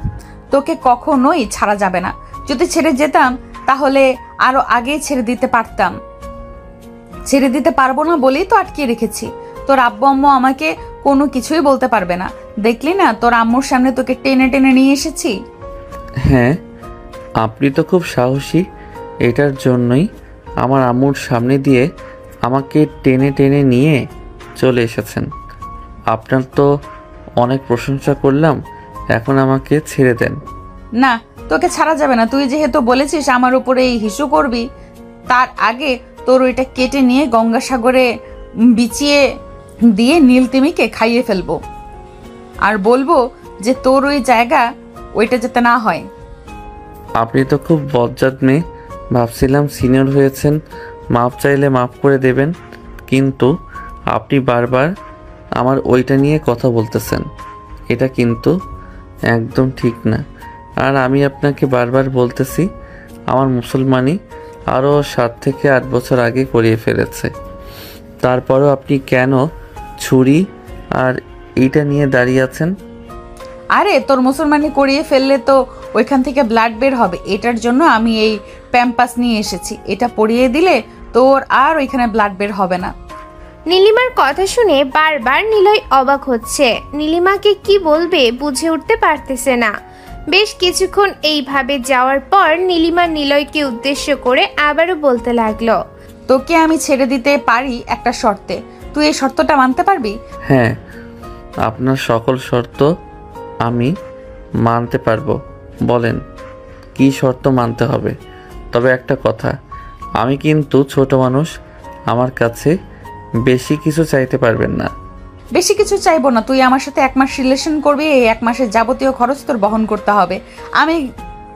তোকে কখনোই ছাড়া যাবে না। যদি ছেড়ে যেতাম তাহলে আরো আগেই ছেড়ে দিতে পারতাম। ছেড়ে দিতে পারবো না বলেই তো আটকে রেখেছি। তোর আব্বু আম্মু আমাকে কোনো কিছুই বলতে পারবে না। দেখলি না, তোর আম্মুর সামনে তোকে টেনে টেনে নিয়ে এসেছি। হ্যাঁ, আপনি তো খুব সাহসী, এটার জন্যই আমার আম্মুর সামনে দিয়ে আমাকে টেনে টেনে নিয়ে চলে এসেছেন। আপনার তো অনেক প্রশংসা করলাম, এখন আমাকে ছেড়ে দেন। না, তোকে ছাড়া যাবে না। তুই যেহেতু বলেছিস আমার উপরে এই হিসু করবি, তার আগে তোর ওইটা কেটে নিয়ে গঙ্গাসাগরে বিছিয়ে দিয়ে নীলতিমিকে খাইয়ে ফেলবো, আর বলবো যে তোর ওই জায়গা ওইটা যাতে না হয়। আপনি তো খুব বজ্জাত মেয়ে, ভাবছিলাম সিনিয়র হয়েছেন, মাপ চাইলে মাফ করে দেবেন, কিন্তু আপনি বারবার আমার ওইটা নিয়ে কথা বলতেছেন, এটা কিন্তু একদম ঠিক না। আর আমি আপনাকে বারবার বলতেছি, আমার মুসলমানি আরও 7 থেকে 8 বছর আগে করিয়ে ফেলেছে, তারপরও আপনি কেন ছুরি আর এইটা নিয়ে দাঁড়িয়ে আছেন? আরে তোর মুসলমানি করিয়ে ফেললে তো ওইখান থেকে ব্লাড বের হবে, এটার জন্য আমি এই প্যাম্পাস নিয়ে এসেছি। এটা পরিয়ে দিলে তোর আর ওইখানে ব্লাড বের হবে না। নীলিমার কথা শুনে বারবার নিলয় অবাক হচ্ছে। নীলিমাকে কি বলবে বুঝে উঠতে পারতেছে না। বেশ কিছুক্ষণ এইভাবে যাওয়ার পর নীলিমা নিলয়কে উদ্দেশ্য করে আবারও বলতে লাগলো, তোকে আমি ছেড়ে দিতে পারি একটা শর্তে, তুই এই শর্তটা মানতে পারবি? হ্যাঁ, আপনার সকল শর্ত আমি মানতে পারবো। বলেন কি শর্ত মানতে হবে। তবে একটা কথা, আমি কিন্তু ছোট মানুষ, আমার কাছে বেশি কিছু চাইতে পারবেন না। বেশি কিছু চাইবো না, তুই আমার সাথে 1 মাস রিলেশন করবি, এই 1 মাসের যাবতীয় খরচ তোর বহন করতে হবে। আমি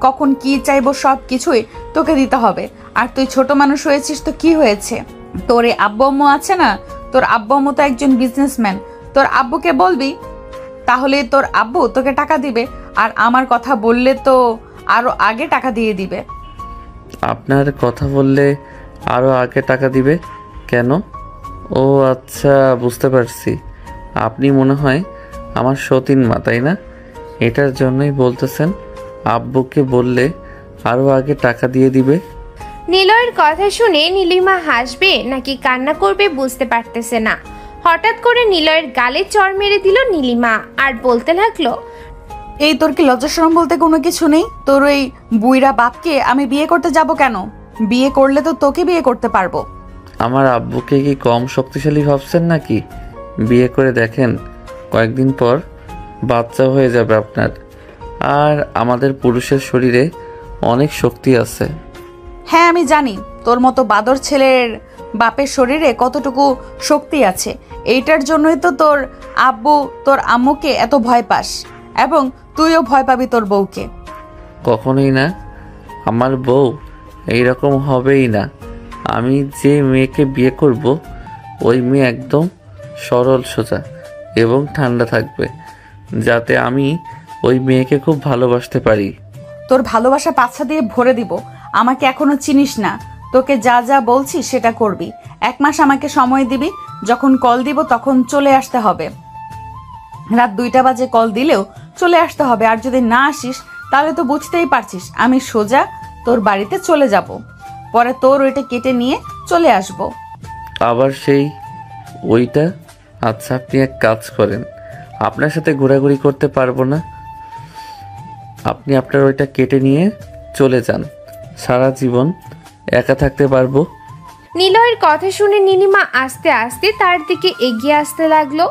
কখন কি চাইবো সব কিছুই তোকে দিতে হবে। আর তুই ছোট মানুষ হয়েছিস তো কি হয়েছে, তোর এই আব্বু আম্মু আছে না, তোর আব্বু আম্মু তো একজন বিজনেসম্যান। তোর আব্বুকে বলবি, তাহলে তোর আব্বু তোকে টাকা দিবে, আর আমার কথা বললে তো আরো আগে টাকা দিয়ে দিবে। আপনার কথা বললে আরও আগে টাকা দিবে কেন? ও আচ্ছা, বুঝতে পারছি। আপনি মনে হয় আমার সতীন মা, তাই না? এটার জন্যই বলতেছেন আব্বুকে বললে আরও আগে টাকা দিয়ে দিবে। নিলয়ের কথা শুনে নীলিমা হাসবে নাকি কান্না করবে বুঝতে পারতেছে না। হঠাৎ করে নিলয়ের গালে চড় মেরে দিল নীলিমা আর বলতে লাগলো, এই তোর কি লজ্জা শরম বলতে কোনো কিছু নেই? তোর ওই বুইরা বাপকে আমি বিয়ে করতে যাব কেন? বিয়ে করলে তো তোকে বিয়ে করতে পারবো। আমার আব্বুকে কি কম শক্তিশালী ভাবছেন নাকি? বিয়ে করে দেখেন, কয়েকদিন পর বাচ্চা হয়ে যাবে আপনার। আর আমাদের পুরুষের শরীরে অনেক শক্তি আছে। হ্যাঁ আমি জানি তোর মতো বাদর ছেলের বাপের শরীরে কতটুকু শক্তি আছে। এইটার জন্যই তো তোর আব্বু তোর আম্মুকে এত ভয় পাস, এবং তুইও ভয় পাবি তোর বউকে। কখনোই না, আমার বউ এইরকম হবেই না। আমি যে মেয়েকে বিয়ে করব ওই মেয়ে একদম সরল সোজা এবং ঠান্ডা থাকবে, যাতে আমি ওই মেয়েকে খুব ভালোবাসতে পারি। তোর ভালোবাসা পাছা দিয়ে ভরে দিব। আমাকে এখনো চিনিস না, তোকে যা যা বলছি সেটা করবি। 1 মাস আমাকে সময় দিবি, যখন কল দিব তখন চলে আসতে হবে। রাত 2টা বাজে কল দিলেও চলে আসতে হবে। আর যদি না আসিস তাহলে তো বুঝতেই পারছিস আমি সোজা তোর বাড়িতে চলে যাব, পরে তোর ওইটা কেটে নিয়ে চলে আসব। আবার সেই ওইটা? আচ্ছা, আপনি এক কাজ করেন, আপনার সাথে ঘোরাঘুরি করতে পারবো না, আপনি আপনার ওইটা কেটে নিয়ে চলে যান, সারা জীবন একা থাকতে পারবো। নিলয়ের কথা শুনে নীলিমা আস্তে আস্তে তার দিকে এগিয়ে আসতে লাগলো।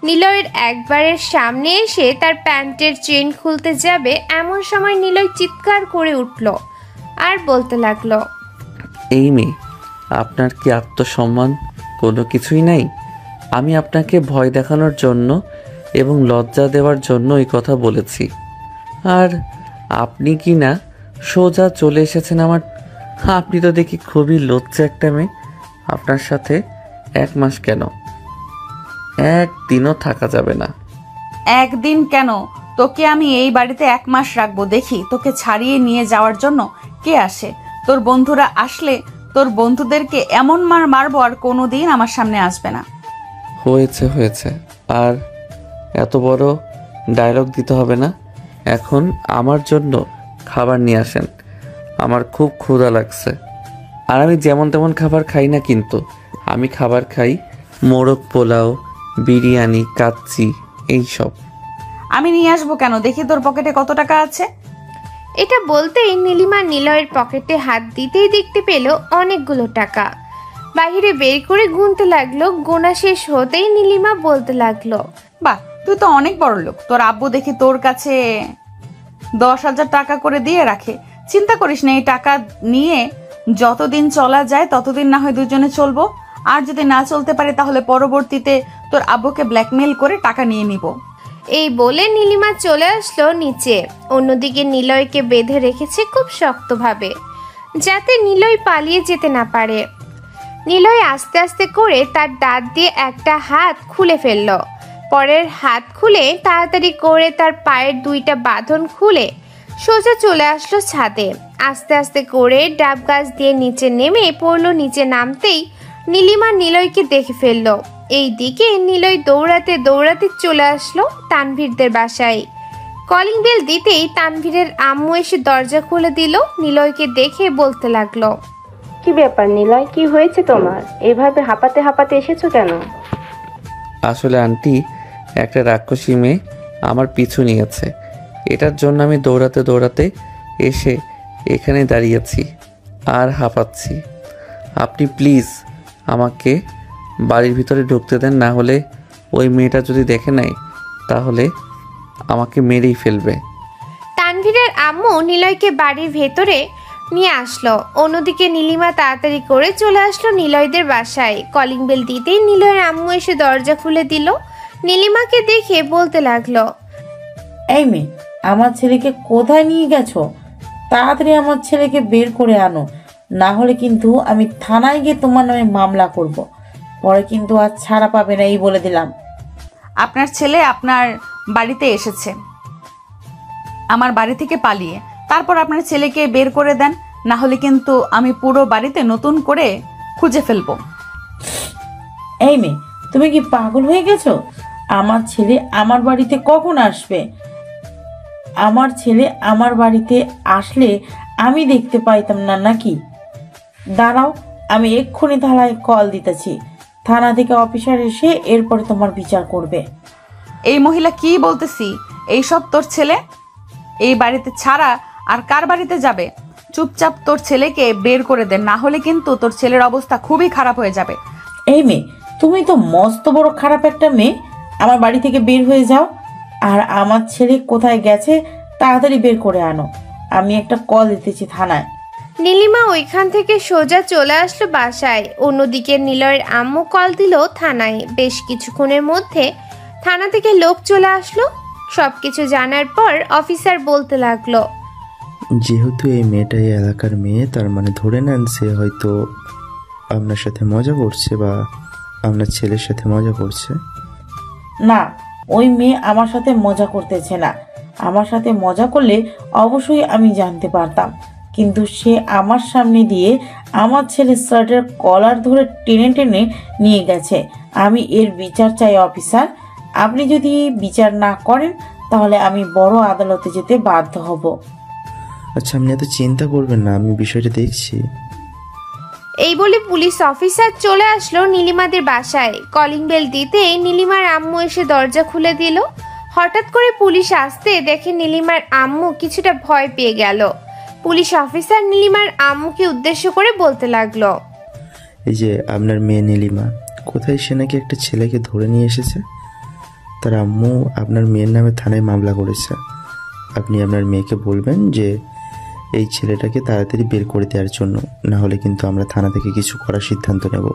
নিলয়ের একবারের সামনে এসে তার প্যান্টের চেন খুলতে যাবে, এমন সময় নিলয় চিৎকার করে উঠল আর বলতে লাগলো, এই মেয়ে, আপনার কি আত্মসম্মান কোনো কিছুই নাই? আমি আপনাকে ভয় দেখানোর জন্য এবং লজ্জা দেওয়ার জন্য এই কথা বলেছি, আর আপনি কি না সোজা চলে এসেছেন আমার। আপনি তো দেখি খুবই লজ্জা একটা মেয়ে। আপনার সাথে 1 মাস কেন, 1 দিনও থাকা যাবে না। 1 দিন কেন? তোকে আমি এই বাড়িতে 1 মাস রাখবো, দেখি তোকে ছাড়িয়ে নিয়ে যাওয়ার জন্য কে আসে। তোর বন্ধুরা আসলে তোর বন্ধুদেরকে এমন মার মারবো আর কোনোদিন আমার সামনে আসবে না। হয়েছে হয়েছে, আর এত বড় ডায়লগ দিতে হবে না। এখন আমার জন্য খাবার নিয়ে আসেন, আমার খুব ক্ষুধা লাগছে। আর আমি যেমন তেমন খাবার খাই না, কিন্তু আমি খাবার খাই মোরগ পোলাও, বিরিয়ানি, কাচ্চি, এইসব। আমি নিয়ে আসবো কেন? দেখি তোর পকেটে কত টাকা আছে। এটা বলতেই নীলিমা নিলয়ের পকেটে হাত দিতেই দেখতে পেল অনেকগুলো টাকা। বাহিরে বের করে গুনতে লাগলো। গোনা শেষ হতেই নীলিমা বলতে লাগলো, বাহ, তুই তো অনেক বড় লোক। তোর আব্বু দেখি তোর কাছে 10,000 টাকা করে দিয়ে রাখে। চিন্তা করিস না, এই টাকা নিয়ে যতদিন চলা যায় ততদিন না হয় দুজনে চলবো, আর যদি না চলতে পারে তাহলে পরবর্তীতে তোর আব্বুকে ব্ল্যাকমেল করে টাকা নিয়ে নিব। এই বলে নীলিমা চলে আসলো নিচে। অন্যদিকে নিলয়কে বেঁধে রেখেছে খুব শক্তভাবে, যাতে নিলয় পালিয়ে যেতে না পারে। নিলয় আস্তে আস্তে করে তার দাঁত দিয়ে একটা হাত খুলে ফেলল। পরের হাত খুলে তাড়াতাড়ি করে তার পায়ের 2টা বাঁধন খুলে সোজা চলে আসলো ছাদে। আস্তে আস্তে করে ডাব গাছ দিয়ে নিচে নেমে পড়লো। নিচে নামতেই নীলিমা নিলয়কে দেখে ফেলল। এইদিকে নিলয় দৌড়াতে দৌড়াতে চলে আসলো তানভীরদের বাসায়। কলিং বেল দিতেই তানভীরের আম্মু এসে দরজা খুলে দিল। নিলয়কে দেখে বলতে লাগলো, কি ব্যাপার নিলয়, কি হয়েছে তোমার? এভাবে হাঁপাতে হাঁপাতে এসেছো কেন? আসলে আন্টি, একটা রাক্ষসী মেয়ে আমার পিছু নিয়েছে। এটার জন্য আমি দৌড়াতে দৌড়াতে এসে এখানে দাঁড়িয়েছি আর হাঁপাচ্ছি। আপনি প্লিজ আমাকে বাড়ির ভিতরে ঢুকতে দেন, না হলে ওই মেয়েটা যদি দেখে নেয় তাহলে আমাকে মেরেই ফেলবে। তানভীরের আম্মু নিলয়কে বাড়ির ভেতরে নিয়ে আসলো। অন্যদিকে নীলিমা তাড়াতাড়ি করে চলে আসলো নিলয়দের বাসায়। কলিং বেল দিতেই নিলয়ের আম্মু এসে দরজা খুলে দিল। নীলিমাকে দেখে বলতে লাগলো, এই মেয়ে, আমার ছেলেকে কোথায় নিয়ে গেছো? তাড়াতাড়ি আমার ছেলেকে বের করে আনো, না হলে কিন্তু আমি থানায় গিয়ে তোমার নামে মামলা করব। পরে কিন্তু আর ছাড়া পাবে না, এই বলে দিলাম। আপনার ছেলে আপনার বাড়িতে এসেছে আমার বাড়ি থেকে পালিয়ে, তারপর আপনার ছেলেকে বের করে দেন, না হলে কিন্তু আমি পুরো বাড়িতে নতুন করে খুঁজে ফেলবো। এই মেয়ে, তুমি কি পাগল হয়ে গেছো? আমার ছেলে আমার বাড়িতে কখন আসবে? আমার ছেলে আমার বাড়িতে আসলে আমি দেখতে পাইতাম না নাকি? দাঁড়াও, আমি এক্ষুনি থানায় কল দিতেছি। থানা থেকে অফিসার এসে এরপরে তোমার বিচার করবে। এই মহিলা কি বলতেছি? এইসব তোর ছেলে এই বাড়িতে ছাড়া আর কার বাড়িতে যাবে? চুপচাপ তোর ছেলেকে বের করে দে, না হলে কিন্তু তোর ছেলের অবস্থা খুবই খারাপ হয়ে যাবে। এই মেয়ে, তুমি তো মস্ত বড় খারাপ একটা মেয়ে। আমার বাড়ি থেকে বের হয়ে যাও, আর আমার ছেলে কোথায় গেছে তাড়াতাড়ি বের করে আনো। আমি একটা কল দিতেছি থানায়। নীলিমা ওইখান থেকে সোজা চলে আসলো বাসায়। অন্যদিকে নিলয়ের আম্মু কল দিল থানায়। বেশ কিছুক্ষণের মধ্যে থানা থেকে লোক চলে আসলো। সবকিছু জানার পর অফিসার বলতে লাগলো, যেহেতু এই মেয়েটা এই এলাকার মেয়ে, তার মানে ধরে নেন সে হয়তো আপনার সাথে মজা করছে বা আপনার ছেলের সাথে মজা করছে। না, ওই মেয়ে আমার সাথে মজা করতেছে না। আমার সাথে মজা করলে অবশ্যই আমি জানতে পারতাম, কিন্তু সে আমার সামনে দিয়ে আমার ছেলের শার্টের কলার ধরে টেনে টেনে নিয়ে গেছে। আমি এর বিচার চাই অফিসার। আপনি যদি বিচার না করেন তাহলে আমি বড় আদালতে যেতে বাধ্য হব। আচ্ছা, আপনি এত চিন্তা করবেন না, আমি বিষয়টা দেখছি। এই বলে পুলিশ অফিসার চলে আসলো নীলিমাদের বাসায়। কলিং বেল দিতেই নীলিমার আম্মু এসে দরজা খুলে দিল। হঠাৎ করে পুলিশ আসতে দেখে নীলিমার আম্মু কিছুটা ভয় পেয়ে গেল। পুলিশ অফিসার নীলিমার আম্মুকে উদ্দেশ্য করে বলতে লাগলো, এই যে আপনার মেয়ে নীলিমা, কোথায় সে নাকি একটা ছেলেকে ধরে নিয়ে এসেছে। তার আম্মু আপনার মেয়ের নামে থানায় মামলা করেছে। আপনি আপনার মেয়েকে বলবেন যে এই ছেলেটাকে তাড়াতাড়ি বের করে দেওয়ার জন্য, না হলে কিন্তু আমরা থানা থেকে কিছু করার সিদ্ধান্ত নেব।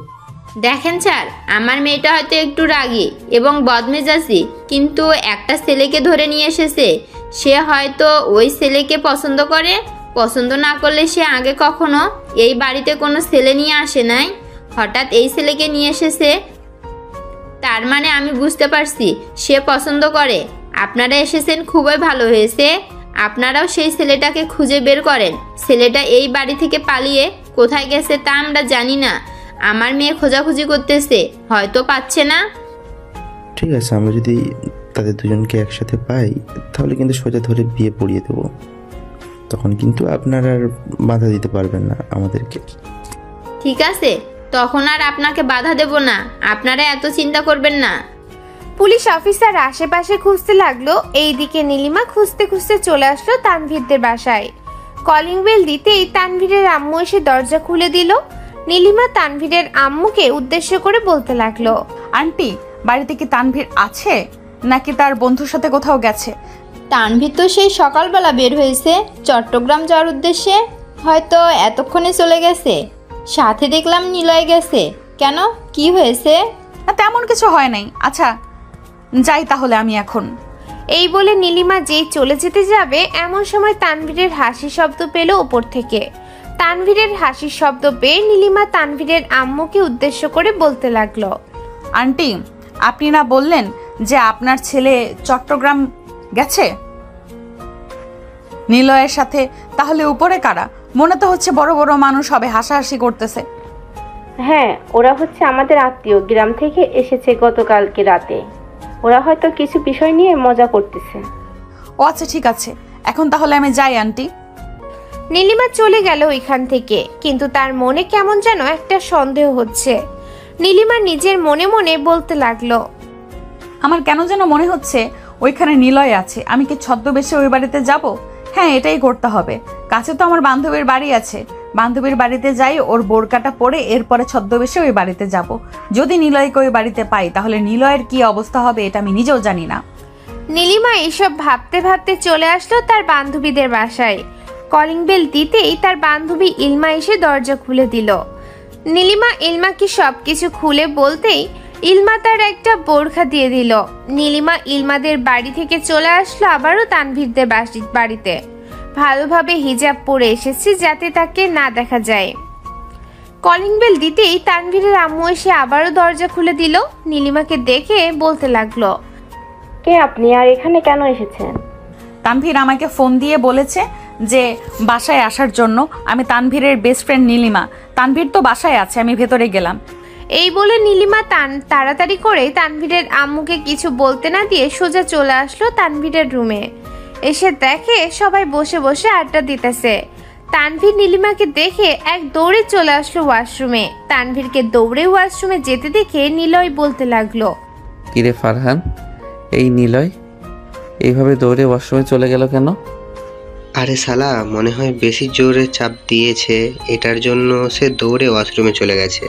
দেখেন স্যার, আমার মেয়েটা হয়তো একটু রাগী এবং বদমেজাজি, কিন্তু একটা ছেলেকে ধরে নিয়ে এসেছে। সে হয়তো ওই ছেলেকে পছন্দ করে। পছন্দ না করলে সে আগে কখনো এই বাড়িতে কোনো ছেলে নিয়ে আসে নাই। হঠাৎ এই ছেলেকে নিয়ে এসেছে, তার মানে আমি বুঝতে পারছি সে পছন্দ করে। আপনারা এসেছেন, খুবই ভালো হয়েছে। আপনারাও সেই ছেলেটাকে খুঁজে বের করেন। ছেলেটা এই বাড়ি থেকে পালিয়ে কোথায় গেছে তা আমরা জানি না। আমার মেয়ে খোঁজাখুঁজি করতেছে, হয়তো পাচ্ছে না। ঠিক আছে, আমরা যদি তাদের দুজনকে একসাথে পাই তাহলে কিন্তু সোজা ধরে বিয়ে পড়িয়ে দেবো। তখন কিন্তু আপনারা আর বাধা দিতে পারবেন না আমাদেরকে। ঠিক আছে, তখন আর আপনাকে বাধা দেব না। আপনারা এত চিন্তা করবেন না। পুলিশ অফিসার আশেপাশে খুঁজতে লাগলো। এইদিকে নীলিমা খুঁজতে খুঁজতে চলে আসলো তানভীরদের বাসায়। কলিং বেল দিতেই তানভীরের আম্মু এসে দরজা খুলে দিল। নীলিমা তানভীরের আম্মুকে উদ্দেশ্য করে বলতে লাগলো, আন্টি, বাড়িতে কি তানভীর আছে নাকি তার বন্ধুর সাথে কোথাও গেছে? তানভীর তো সেই সকালবেলা বের হয়েছে চট্টগ্রাম যাওয়ার উদ্দেশ্যে, হয়তো এতক্ষণে চলে গেছে। সাথে দেখলাম নিলয় গেছে। কেন, কি হয়েছে? না, তেমন কিছু হয় নাই। আচ্ছা যাই তাহলে আমি এখন। এই বলে নীলিমা যেই চলে যেতে যাবে এমন সময় তানভীরের হাসি শব্দ পেল উপর থেকে। তানভীরের হাসির শব্দ পেয়ে নীলিমা তানভীরের আম্মুকে উদ্দেশ্য করে বলতে লাগলো, আন্টি, আপনি না বললেন যে আপনার ছেলে চট্টগ্রাম গেছে নিলয়ের সাথে? তাহলে উপরে কারা? মনে তো হচ্ছে বড় বড় মানুষ হবে, হাসাহাসি করতেছে। হ্যাঁ, ওরা হচ্ছে আমাদের আত্মীয়, গ্রাম থেকে এসেছে গতকালকে রাতে। ওরা হয়তো কিছু বিষয় নিয়ে মজা করতেছে। ও আচ্ছা, ঠিক আছে, এখন তাহলে আমি যাই আন্টি। নীলিমা চলে গেল ওইখান থেকে, কিন্তু তার মনে কেমন যেন একটা সন্দেহ হচ্ছে। নীলিমা নিজের মনে মনে বলতে লাগলো, আমার কেন যেন মনে হচ্ছে ওইখানে নিলয় আছে। আমি কি ছদ্মবেশে ওই বাড়িতে যাব? হ্যাঁ, এটাই করতে হবে। কাছে তো আমার বান্ধবীর বাড়ি আছে, বান্ধবীর বাড়িতে যাই, ওর বোরকাটা পরে এরপরে ছদ্মবেশে ওই বাড়িতে যাব। যদি নিলয়কে ওই বাড়িতে পাই তাহলে নিলয়ের কি অবস্থা হবে এটা আমি নিজেও জানি না। নীলিমা এসব ভাবতে ভাবতে চলে আসলো তার বান্ধবীদের বাসায়। কলিং বেল দিতেই তার বান্ধবী ইলমা এসে দরজা খুলে দিল। নীলিমা ইলমাকে সবকিছু খুলে বলতেই ইলমা তার একটা বোরখা দিয়ে দিল। নীলিমা ইলমাদের বাড়ি থেকে চলে আসলো আবারও তানভীরদের বাড়িতে। ভালোভাবে হিজাব পরে এসেছে যাতে তাকে না দেখা যায়। কলিং বেল দিতেই তানভীরের আম্মু এসে আবারও দরজা খুলে দিল। নীলিমাকে দেখে বলতে লাগলো, কে আপনি আর এখানে কেন এসেছেন? তানভীর আমাকে ফোন দিয়ে বলেছে যে বাসায় আসার জন্য। আমি তানভীরের বেস্ট ফ্রেন্ড নীলিমা। তানভীর তো বাসায় আছে, আমি ভেতরে গেলাম। এই বলে নীলিমা তাড়াতাড়ি করে তানভীরের আম্মুকে কিছু বলতে না দিয়ে সোজা চলে আসলো তানভীরের রুমে। এসে দেখে সবাই বসে বসে আড্ডা দিতেছে। তানভীর নীলিমাকে দেখে এক দৌড়ে চলে আসলো ওয়াশরুমে। তানভীরকে দৌড়ে ওয়াশরুমে যেতে দেখে নিলয় বলতে লাগলো, কিরে ফারহান, এই নিলয় এইভাবে দৌড়ে ওয়াশরুমে চলে গেল কেন? আরে শালা, মনে হয় বেশি জোরে চাপ দিয়েছে, এটার জন্য সে দৌড়ে ওয়াশরুমে চলে গেছে।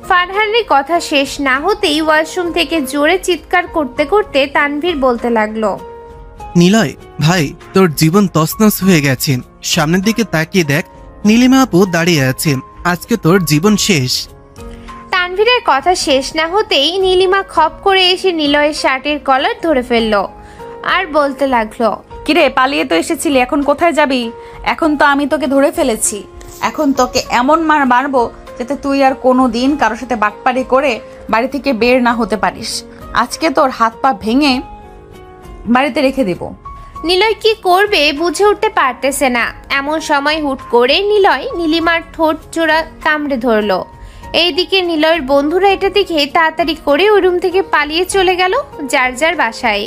ফারহানের কথা শেষ না হতেই ওয়াশরুম থেকে জোরে চিৎকার করতে করতে তানভীর বলতে লাগলো, নিলয় ভাই, তোর জীবন তছনছ হয়ে গেছে। সামনের দিকে তাকিয়ে দেখ, নীলিমা আপু দাঁড়িয়ে আছে। আজকে তোর জীবন শেষ। তানভীরের কথা শেষ না হতেই নীলিমা খপ করে এসে নিলয়ের শার্টের কলার ধরে ফেললো আর বলতে লাগলো, কিরে, পালিয়ে তো এসেছিলি, এখন কোথায় যাবি? এখন তো আমি তোকে ধরে ফেলেছি। এখন তোকে এমন মারবো যাতে তুই আর কোনো দিন কারোর সাথে বাটপারি করে বাড়ি থেকে বের না হতে পারিস। আজকে তোর হাত পা ভেঙে বাড়িতে রেখে দিব। নিলয় কি করবে বুঝে উঠতে পারতেছে না। এমন সময় হুট করে নিলয় নীলিমার ঠোঁট জোড়া কামড়ে ধরলো। এইদিকে নিলয়ের বন্ধুরা এটা দেখে তাড়াতাড়ি করে ওই রুম থেকে পালিয়ে চলে গেল যার যার বাসায়।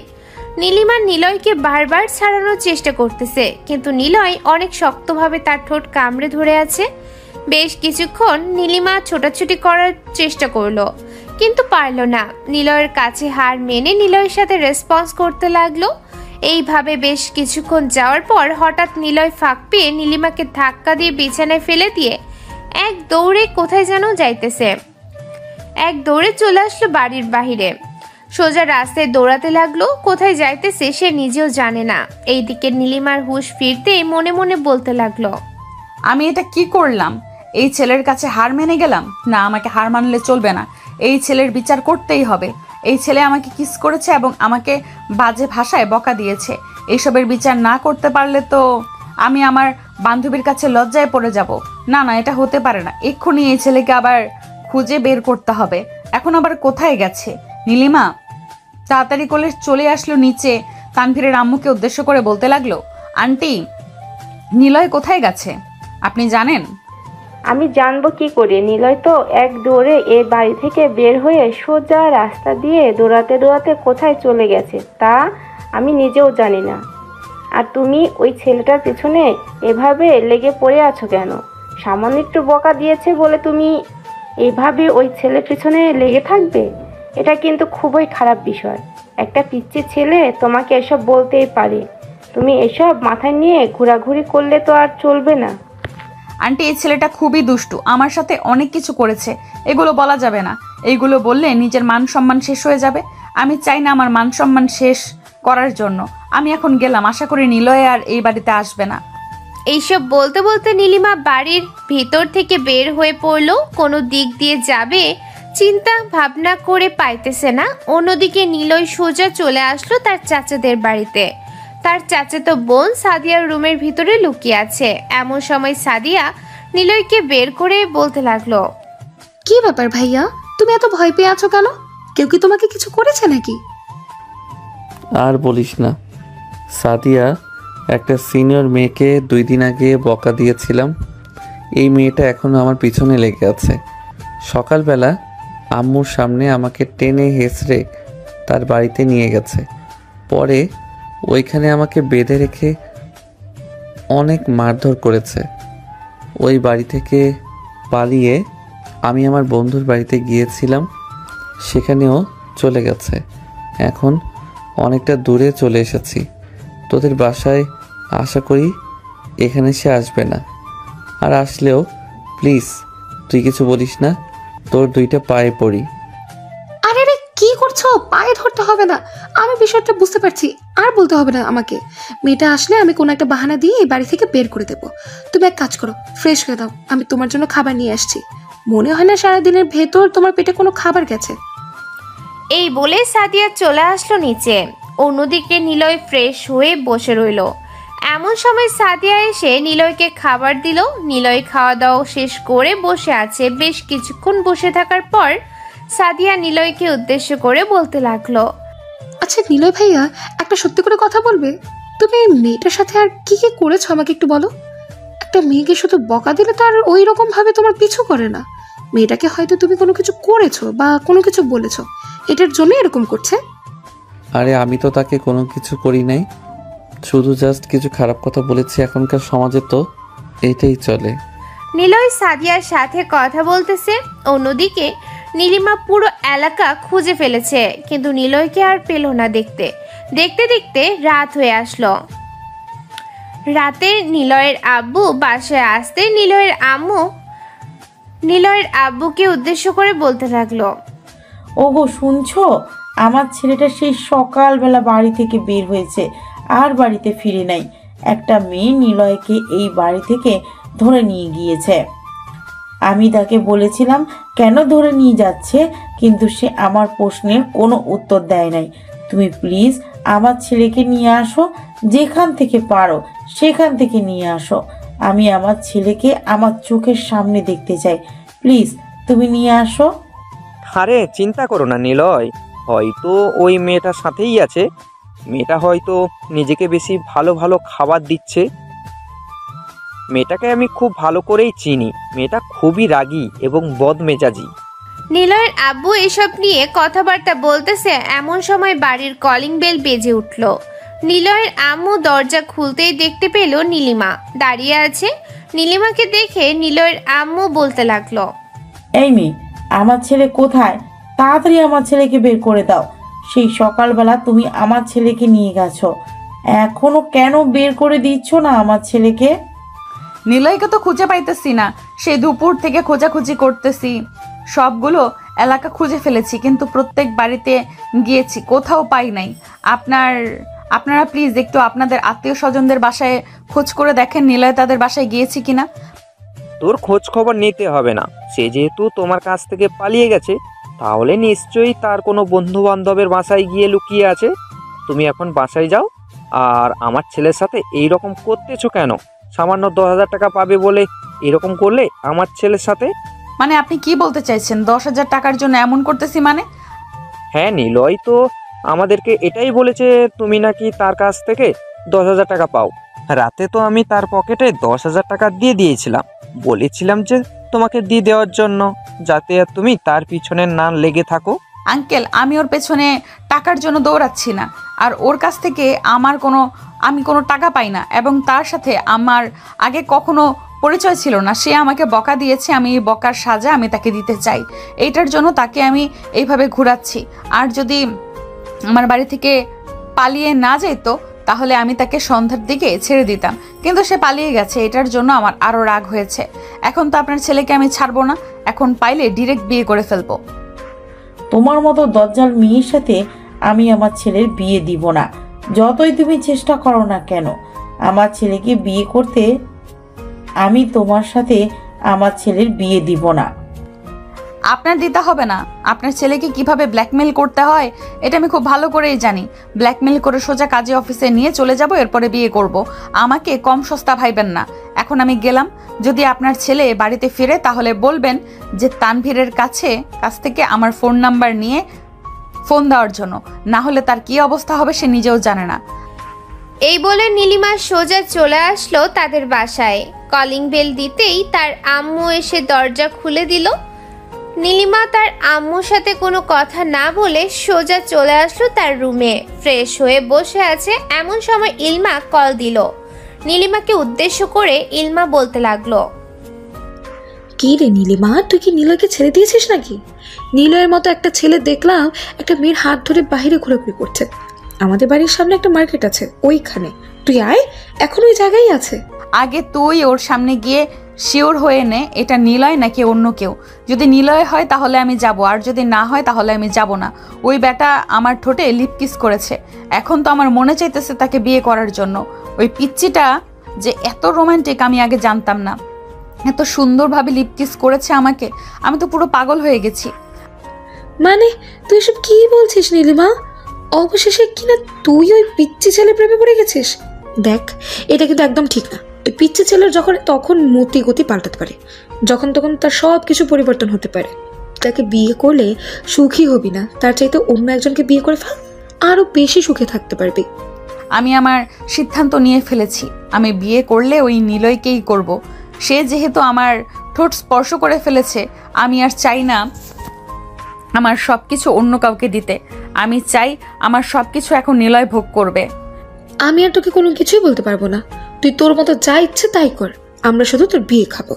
নীলিমা নিলয়কে বারবার ছাড়ানোর চেষ্টা করতেছে, কিন্তু নিলয় অনেক শক্তভাবে তার ঠোঁট কামড়ে ধরে আছে। বেশ কিছুক্ষণ নীলিমা ছোটাছুটি করার চেষ্টা করলো, কিন্তু পারল না। নিলয়ের কাছে হার মেনে নিলয়ের সাথে রেসপন্স করতে লাগলো। এইভাবে বেশ কিছুক্ষণ যাওয়ার পর হঠাৎ নিলয় ফাঁক পেয়ে নীলিমাকে ধাক্কা দিয়ে বিছানায় ফেলে দিয়ে এক দৌড়ে কোথায় যেন যাইতেছে। এক দৌড়ে চলে আসলো বাড়ির বাহিরে, সোজা রাস্তায় দৌড়াতে লাগলো। কোথায় যাইতেছে সে নিজেও জানে না। এইদিকে নীলিমার হুঁশ ফিরতেই মনে মনে বলতে লাগলো, আমি এটা কি করলাম? এই ছেলের কাছে হার মেনে গেলাম না, আমাকে হার মানলে চলবে না। এই ছেলের বিচার করতেই হবে। এই ছেলে আমাকে কিস করেছে এবং আমাকে বাজে ভাষায় বকা দিয়েছে। এইসবের বিচার না করতে পারলে তো আমি আমার বান্ধবীর কাছে লজ্জায় পড়ে যাব। না না, এটা হতে পারে না। এক্ষুনি এই ছেলেকে আবার খুঁজে বের করতে হবে। এখন আবার কোথায় গেছে? নীলিমা তাড়াতাড়ি করে চলে আসলো নিচে। তানভীরের আম্মুকে উদ্দেশ্য করে বলতে লাগলো, আন্টি, নিলয় কোথায় গেছে আপনি জানেন? আমি জানবো কি করে? নিলয় তো এক দৌড়ে এ বাড়ি থেকে বের হয়ে সোজা রাস্তা দিয়ে দৌড়াতে দৌড়াতে কোথায় চলে গেছে তা আমি নিজেও জানি না। আর তুমি ওই ছেলেটার পিছনে এভাবে লেগে পড়ে আছো কেন? সামান্য একটু বকা দিয়েছে বলে তুমি এভাবে ওই ছেলের পিছনে লেগে থাকবে? এটা কিন্তু খুবই খারাপ বিষয়। একটা পিচ্চি ছেলে তোমাকে এসব বলতেই পারে। তুমি এসব মাথায় নিয়ে ঘোরাঘুরি করলে তো আর চলবে না। আন্টি, এই ছেলেটা খুবই দুষ্টু, আমার সাথে অনেক কিছু করেছে। এগুলো বলা যাবে না। এইগুলো বললে নিজের মান সম্মান শেষ হয়ে যাবে। আমি চাই না আমার মান সম্মান শেষ করার জন্য। আমি এখন গেলাম, আশা করি নিলয় আর এই বাড়িতে আসবে না। এইসব বলতে বলতে নীলিমা বাড়ির ভিতর থেকে বের হয়ে পড়লো। কোনো দিক দিয়ে যাবে চিন্তা ভাবনা করে পাইতেছে না। অন্যদিকে নিলয় সোজা চলে আসলো তার চাচাদের বাড়িতে। তার চাচাতো বোন সাদিয়ার রুমের ভিতরে লুকিয়ে আছে। এমন সময় সাদিয়া নিলয়কে বের করে বলতে লাগলো, কি ব্যাপার ভাইয়া, তুমি এত ভয় পেয়ে আছো কেন? কেউ কি তোমাকে কিছু করেছে নাকি? আর বলিস না, সাদিয়া একটা সিনিয়র মেয়েকে 2 দিন আগে বকা দিয়েছিলাম। এই মেয়েটা এখনো আমার পিছনে লেগে আছে। সকালবেলা আম্মুর সামনে আমাকে টেনে হেঁচড়ে তার বাড়িতে নিয়ে গেছে। পরে ওইখানে আমাকে বেঁধে রেখে অনেক মারধর করেছে। ওই বাড়ি থেকে পালিয়ে আমি আমার বন্ধুর বাড়িতে গিয়েছিলাম, সেখানেও চলে গেছে। এখন অনেকটা দূরে চলে এসেছি। তোদের বাসায় আশা করি এখানে সে আসবে না, আর আসলেও প্লিজ তুই কিছু বলিস না, তোর দুইটা পায়ে পড়ি। আরে রে, কি করছো? পায়ে ধরতে হবে না, আমি বিষয়টা বুঝতে পারছি, আর বলতে হবে না আমাকে। মেয়েটা আসলে আমি কোনো একটা বাহানা দিয়ে এই বাড়ি থেকে বের করে দেবো। তুমি এক কাজ করো, ফ্রেশ হয়ে দাও, আমি তোমার জন্য খাবার নিয়ে আসছি। মনে হয় না সারাদিনের ভেতর তোমার পেটে কোনো খাবার গেছে। এই বলে সাদিয়া চলে আসলো নিচে। অন্যদিকে নিলয় ফ্রেশ হয়ে বসে রইল। এমন সময় সাদিয়া এসে নিলয়কে খাবার দিল। নিলয় খাওয়া দাওয়া শেষ করে বসে আছে। বেশ কিছুক্ষণ বসে থাকার পর সাদিয়া নিলয়কে উদ্দেশ্য করে বলতে লাগলো, আচ্ছা নিলয় ভাইয়া, একটা সত্যি করে কথা বলবে? তুমি এই মেয়েটার সাথে আর কি কি করেছো আমাকে একটু বলো। একটা মেয়েকে শুধু বকা দিলে তো আর ওই রকম ভাবে তোমার পিছু করে না। মেয়েটাকে হয়তো তুমি কোনো কিছু করেছো বা কোনো কিছু বলেছো, এটার জন্য এরকম করছে। আরে আমি তো তাকে কোনো কিছু করি নাই, শুধু জাস্ট কিছু খারাপ কথা বলেছি। এখনকার সমাজে তো এটাই চলে। নিলয় সাদিয়ার সাথে কথা বলতেছে। অন্যদিকে নীলিমা পুরো এলাকা খুঁজে ফেলেছে, কিন্তু নিলয়কে আর পেল না। দেখতে দেখতে দেখতে রাত হয়ে আসলো। রাতে নিলয়ের আব্বু বাসায় আসতে নিলয়ের আব্বুকে উদ্দেশ্য করে বলতে লাগলো, ওগো শুনছো, আমার ছেলেটা সেই সকালবেলা বাড়ি থেকে বের হয়েছে, আর বাড়িতে ফিরে নাই। একটা মেয়ে নিলয়কে এই বাড়ি থেকে ধরে নিয়ে গিয়েছে। আমি তাকে বলেছিলাম কেন ধরে নিয়ে যাচ্ছে, কিন্তু সে আমার প্রশ্নের কোনো উত্তর দেয় নাই। তুমি প্লিজ আমার ছেলেকে নিয়ে আসো, যেখান থেকে পারো সেখান থেকে নিয়ে আসো। আমি আমার ছেলেকে আমার চোখের সামনে দেখতে চাই, প্লিজ তুমি নিয়ে আসো। আরে চিন্তা করো না নিলয়, হয়তো ওই মেয়েটার সাথেই আছে। মেয়েটা হয়তো নিজেকে বেশি ভালো ভালো খাবার দিচ্ছে। মেয়েটাকে আমি খুব ভালো করেই চিনি, মেয়েটা খুবই রাগী এবং বদমেজাজি। নিলয়ের আব্বু এসব নিয়ে কথাবার্তা বলতেছে। এমন সময় বাড়ির কলিং বেল বেজে উঠল। নিলয়ের আম্মু দরজা খুলতেই দেখতে পেল নীলিমা দাঁড়িয়ে আছে। নীলিমাকে দেখে নিলয়ের আম্মু বলতে লাগলো, এই মেয়ে, আমার ছেলে কোথায়? তাড়াতাড়ি আমার ছেলেকে বের করে দাও। সেই সকালবেলা তুমি আমার ছেলেকে নিয়ে গেছো, এখনো কেন বের করে দিচ্ছ না আমার ছেলেকে? নিলয়কে তো খুঁজে পাইতেছি না, সেই দুপুর থেকে খোঁজাখুঁজি করতেছি, সবগুলো এলাকা খুঁজে ফেলেছি, কিন্তু প্রত্যেক বাড়িতে গিয়েছি, কোথাও পাই নাই। আপনারা প্লিজ একটু আপনাদের আত্মীয় স্বজনদের বাসায় খোঁজ করে দেখেন নিলয় তাদের বাসায় গিয়েছি কিনা। তোর খোঁজ খবর নিতে হবে না, সে যেহেতু তোমার কাছ থেকে পালিয়ে গেছে, তাহলে নিশ্চয়ই তার কোনো বন্ধু বান্ধবের বাসায় গিয়ে লুকিয়ে আছে। তুমি এখন বাসায় যাও। আর আমার ছেলের সাথে এই রকম করতেছো কেন? সামান্য 10,000 টাকা পাবে বলে এরকম করলে আমার ছেলের সাথে? মানে আপনি কি বলতে চাইছেন? 10,000 টাকার জন্য এমন করতেছি মানে? হ্যাঁ, নিলয় তো আমাদেরকে এটাই বলেছে তুমি নাকি তার কাছ থেকে 10,000 টাকা পাও। রাতে তো আমি তার পকেটে 10,000 টাকা দিয়ে দিয়েছিলাম, বলেছিলাম যে তোমাকে দিয়ে দেওয়ার জন্য, যাতে তুমি তার পিছনে না লেগে থাকো। আঙ্কেল, আমি ওর পেছনে টাকার জন্য দৌড়াচ্ছি না, আর ওর কাছ থেকে আমি কোনো টাকা পাই না, এবং তার সাথে আমার আগে কখনো পরিচয় ছিল না। সে আমাকে বকা দিয়েছে, আমি এই বকার সাজা আমি তাকে দিতে চাই। এইটার জন্য তাকে আমি এইভাবে ঘোরাচ্ছি। আর যদি আমার বাড়ি থেকে পালিয়ে না যেত তাহলে আমি তাকে সন্ধ্যার দিকে ছেড়ে দিতাম, কিন্তু সে পালিয়ে গেছে। এটার জন্য আমার আরও রাগ হয়েছে। এখন তো আপনার ছেলেকে আমি ছাড়বো না, এখন পাইলে ডিরেক্ট বিয়ে করে ফেলবো। তোমার মতো দজ্জাল মেয়ের সাথে আমি আমার ছেলের বিয়ে দিব না, যতই তুমি চেষ্টা করো না কেন। আমার ছেলেকে বিয়ে করতে আমি তোমার সাথে আমার ছেলের বিয়ে দিব না। আপনার দিতে হবে না। আপনার ছেলেকে কিভাবে ব্ল্যাকমেল করতে হয় এটা আমি খুব ভালো করেই জানি। ব্ল্যাকমেল করে সোজা কাজী অফিসে নিয়ে চলে যাব, এরপরে বিয়ে করব। আমাকে কম সস্তা ভাইবেন না। এখন আমি গেলাম। যদি আপনার ছেলে বাড়িতে ফিরে তাহলে বলবেন যে তানভীরের কাছ থেকে আমার ফোন নাম্বার নিয়ে ফোন দেওয়ার জন্য, না হলে তার কি অবস্থা হবে সে নিজেও জানে না। এই বলে নীলিমা সোজা চলে আসলো তাদের বাসায়। কলিং বেল দিতেই তার আম্মু এসে দরজা খুলে দিল। নীলিমা তার আম্মুর সাথে কোনো কথা না বলে সোজা চলে আসলো তার রুমে। ফ্রেশ হয়ে বসে আছে এমন সময় ইলমা কল দিল। নীলিমাকে উদ্দেশ্য করে ইলমা বলতে লাগলো, কি রে নীলিমা, তুই কি নিলয়কে ছেড়ে দিয়েছিস নাকি? নিলয়ের মতো একটা ছেলে দেখলাম একটা মেয়ের হাত ধরে বাইরে ঘোরাঘুরি করছে। আমাদের বাড়ির সামনে একটা মার্কেট আছে, ওইখানে তুই আয়, এখন ওই জায়গায় আছে। আগে তুই ওর সামনে গিয়ে শিওর হয়ে নে এটা নিলয় নাকি অন্য কেউ। যদি নিলয় হয় তাহলে আমি যাব, আর যদি না হয় তাহলে আমি যাব না। ওই বেটা আমার ঠোঁটে লিপ কিস করেছে, এখন তো আমার মনে চাইতেছে তাকে বিয়ে করার জন্য। ওই পিচ্চিটা যে এত রোমান্টিক আমি আগে জানতাম না, এত সুন্দরভাবে লিপ কিস করেছে আমাকে, আমি তো পুরো পাগল হয়ে গেছি। মানে তুই সব কি বলছিস নীলিমা? অবশেষে কিনা তুই ওই পিচ্চি ছেলে প্রেমে পড়ে গেছিস? দেখ, এটা কিন্তু একদম ঠিক না। ওই পিচ্চি ছেলের যখন তখন মতি গতি পাল্টাতে পারে, যখন তখন তার সব কিছু পরিবর্তন হতে পারে। তাকে বিয়ে করলে সুখী হবি না, তার চাইতে অন্য একজনকে বিয়ে করে ফেল, আরো বেশি সুখে থাকতে পারবি। আমি আমার সিদ্ধান্ত নিয়ে ফেলেছি, আমি বিয়ে করলে ওই নিলয়কেই করব। সে যেহেতু আমার ঠোঁট স্পর্শ করে ফেলেছে, আমি আর চাই না আমার সব কিছু অন্য কাউকে দিতে। আমি চাই আমার সব কিছু এখন নিলয় ভোগ করবে। আমি আর তোকে কোনো কিছুই বলতে পারবো না, তুই তোর মতো যা ইচ্ছে তাই কর, আমরা শুধু তোর বিয়ে খাবো।